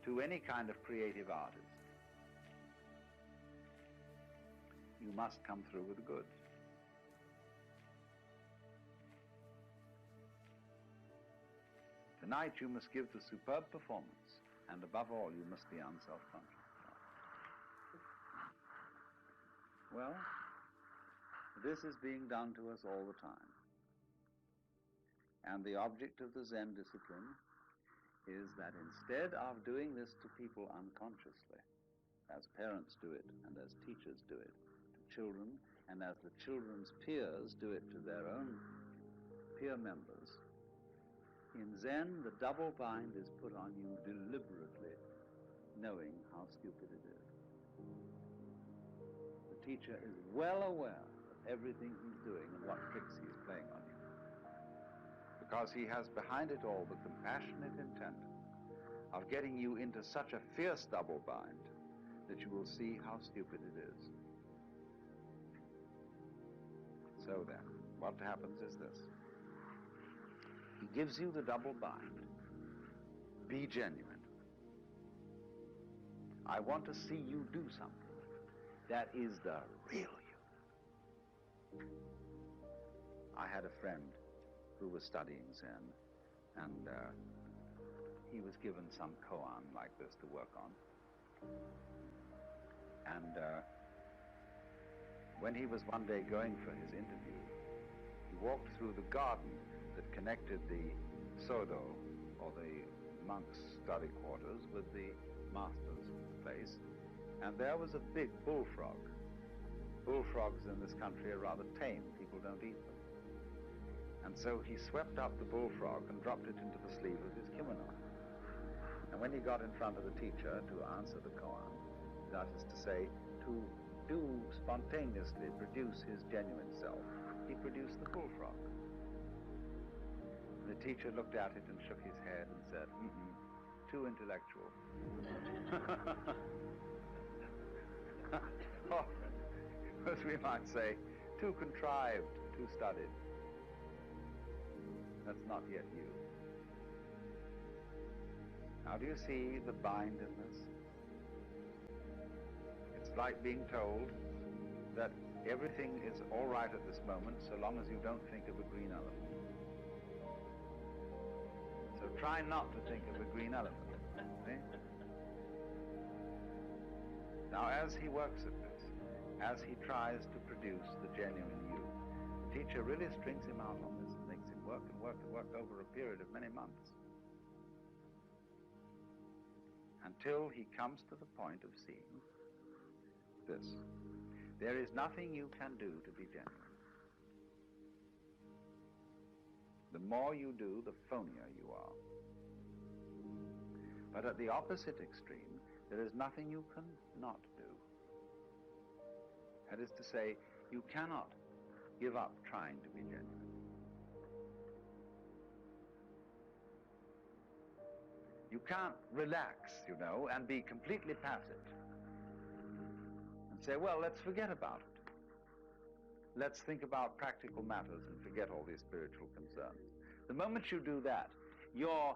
to any kind of creative artist, you must come through with the goods. Tonight you must give the superb performance, and above all, you must be unself-conscious. Well, this is being done to us all the time. And the object of the Zen discipline is that instead of doing this to people unconsciously, as parents do it and as teachers do it to children, and as the children's peers do it to their own peer members, in Zen the double bind is put on you deliberately, knowing how stupid it is. The teacher is well aware of everything he's doing and what tricks he's playing on you, because he has behind it all the compassionate intent of getting you into such a fierce double bind that you will see how stupid it is. So then, what happens is this. He gives you the double bind. Be genuine. I want to see you do something that is the real you. I had a friend who was studying Zen, and he was given some koan like this to work on. And when he was one day going for his interview, he walked through the garden that connected the Sodo, or the monks' study quarters, with the master's place, and there was a big bullfrog. Bullfrogs in this country are rather tame. People don't eat them. And so he swept up the bullfrog and dropped it into the sleeve of his kimono. And when he got in front of the teacher to answer the koan, that is to say, to do spontaneously produce his genuine self, he produced the bullfrog. The teacher looked at it and shook his head and said, too intellectual. Or, as we might say, too contrived, too studied. That's not yet you. Now do you see the bind in this? It's like being told that everything is all right at this moment so long as you don't think of a green elephant. So try not to think of a green elephant. See? Now as he works at this, as he tries to produce the genuine you, the teacher really strings him out on this and makes him work and work and work over a period of many months, until he comes to the point of seeing this. There is nothing you can do to be genuine. The more you do, the phonier you are. But at the opposite extreme, there is nothing you can not do. That is to say, you cannot give up trying to be genuine. You can't relax, you know, and be completely passive and say, well, let's forget about it. Let's think about practical matters and forget all these spiritual concerns. The moment you do that, your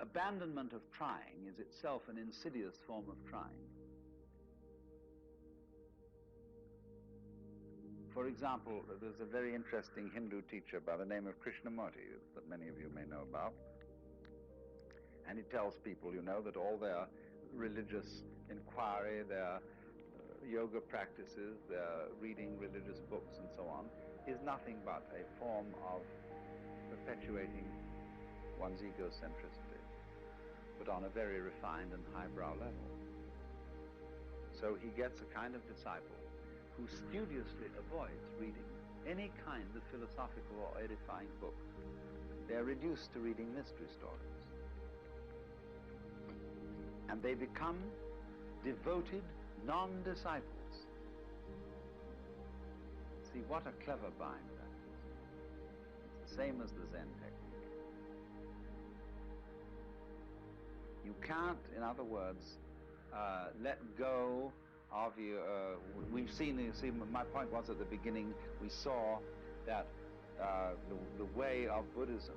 abandonment of trying is itself an insidious form of trying. For example, there's a very interesting Hindu teacher by the name of Krishnamurti that many of you may know about. And he tells people, you know, that all their religious inquiry, their yoga practices, their reading religious books and so on, is nothing but a form of perpetuating one's egocentricity, but on a very refined and highbrow level. So he gets a kind of disciple who studiously avoids reading any kind of philosophical or edifying book. They're reduced to reading mystery stories. And they become devoted non-disciples. See, what a clever bind that is. It's the same as the Zen technique. You can't, in other words, let go of your... we've seen, you see, my point was at the beginning, we saw that the way of Buddhism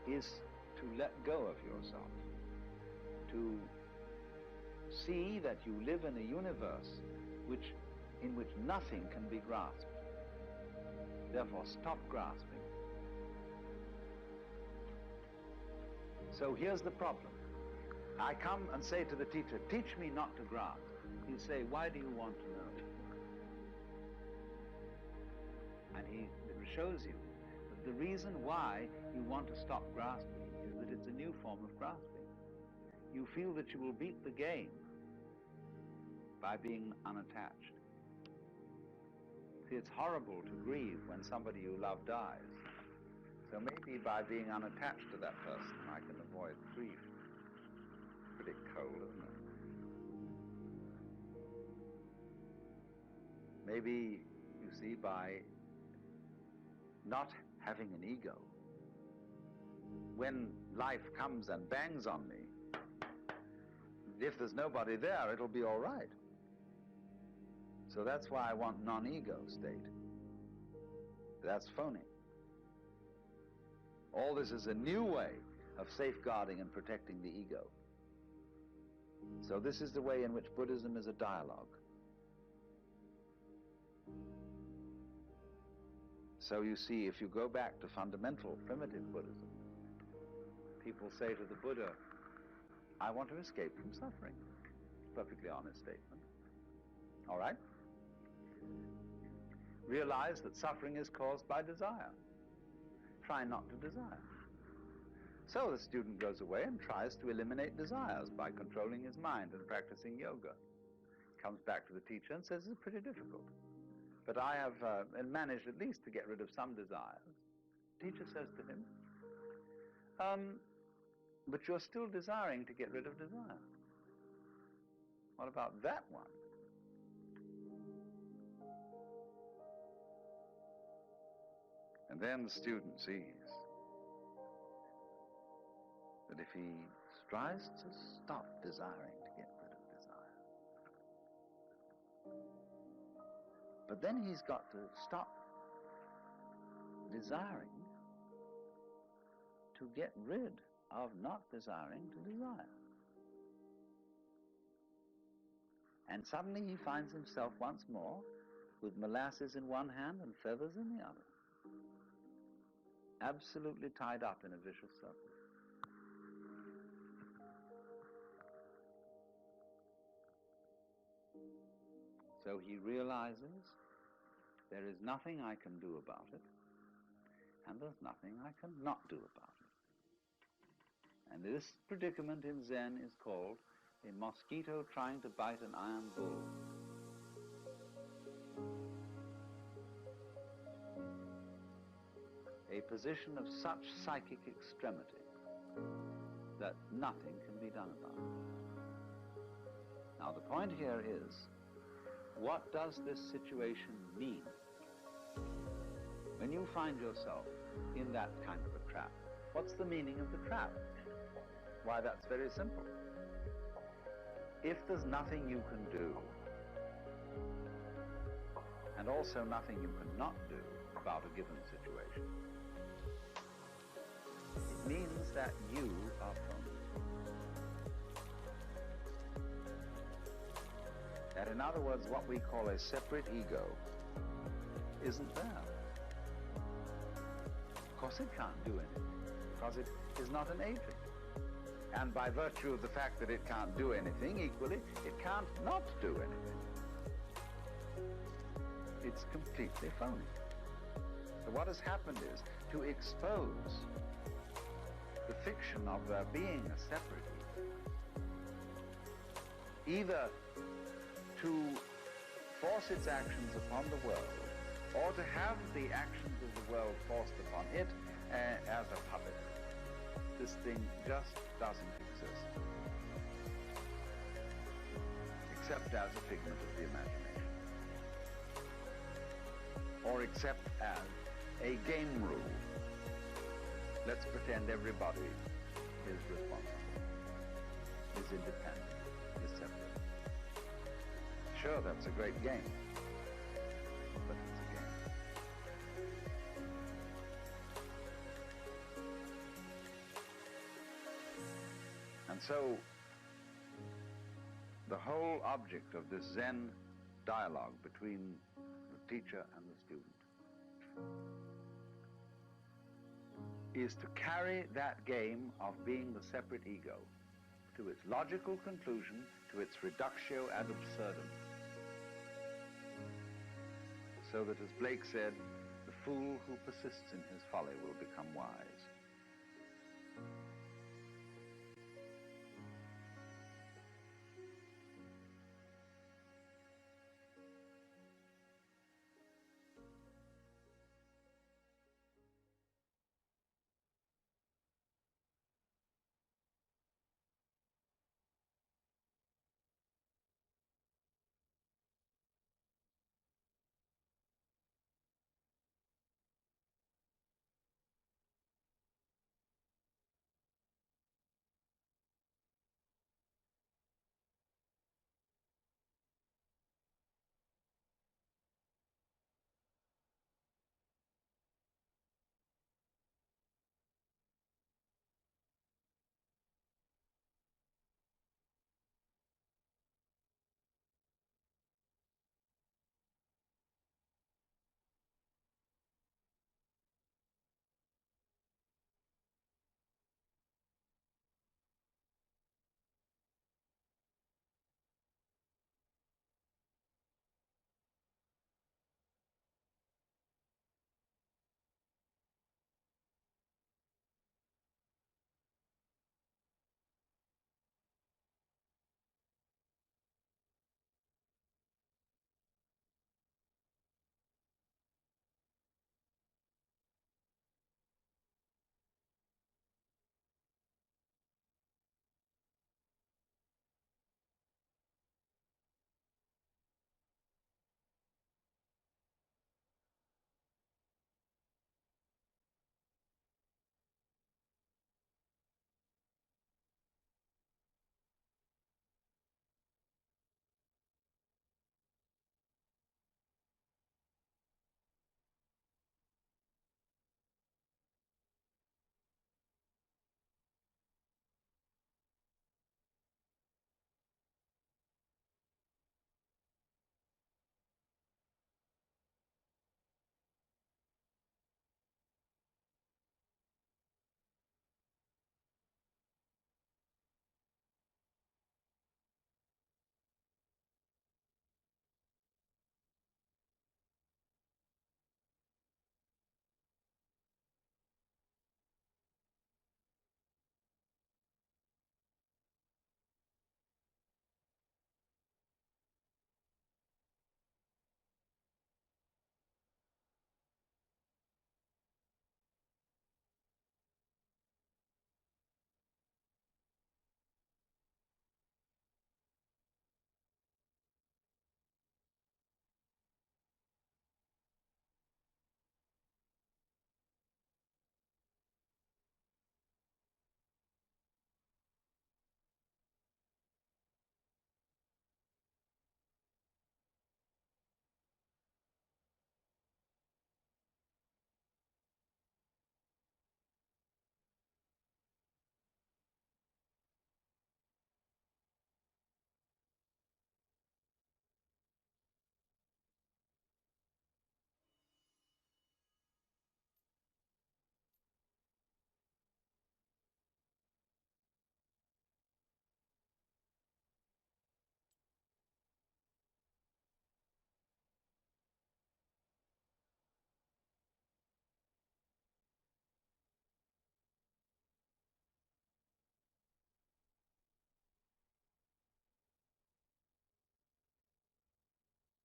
is to let go of yourself, to see that you live in a universe in which nothing can be grasped. Therefore, stop grasping. So here's the problem. I come and say to the teacher, teach me not to grasp. You say, why do you want to know? And he shows you that the reason why you want to stop grasping is that it's a new form of grasping. You feel that you will beat the game by being unattached. See, it's horrible to grieve when somebody you love dies. So maybe by being unattached to that person, I can avoid grief. Pretty cold, isn't it? Maybe, you see, by not having an ego, when life comes and bangs on me, if there's nobody there, it'll be all right. So that's why I want non-ego state. That's phony. All this is a new way of safeguarding and protecting the ego. So this is the way in which Buddhism is a dialogue. So you see, if you go back to fundamental primitive Buddhism, people say to the Buddha, I want to escape from suffering. Perfectly honest statement. All right? Realize that suffering is caused by desire. Try not to desire. So the student goes away and tries to eliminate desires by controlling his mind and practicing yoga. Comes back to the teacher and says, it's pretty difficult. but I have managed at least to get rid of some desires. Teacher says to him, but you're still desiring to get rid of desire. What about that one? And then the student sees that if he tries to stop desiring to get rid of desire, but then he's got to stop desiring to get rid of not desiring to desire. And suddenly he finds himself once more with molasses in one hand and feathers in the other, absolutely tied up in a vicious circle. So he realizes there is nothing I can do about it, and there's nothing I cannot do about it. And this predicament in Zen is called a mosquito trying to bite an iron bull. A position of such psychic extremity that nothing can be done about it. Now the point here is, what does this situation mean? When you find yourself in that kind of a trap, what's the meaning of the trap? Why, that's very simple. If there's nothing you can do, and also nothing you cannot do about a given situation, it means that you are phony. That, in other words, what we call a separate ego isn't there. Of course it can't do anything, because it is not an agent. And by virtue of the fact that it can't do anything, equally, it can't not do anything. It's completely phony. So what has happened is to expose the fiction of there being a separate ego, either to force its actions upon the world, or to have the actions of the world forced upon it as a puppet. This thing just doesn't exist, except as a figment of the imagination, or except as a game rule. Let's pretend everybody is responsible, is independent, is separate. Sure, that's a great game, but it's a game. And so, the whole object of this Zen dialogue between the teacher and the student is to carry that game of being the separate ego to its logical conclusion, to its reductio ad absurdum. So that, as Blake said, the fool who persists in his folly will become wise.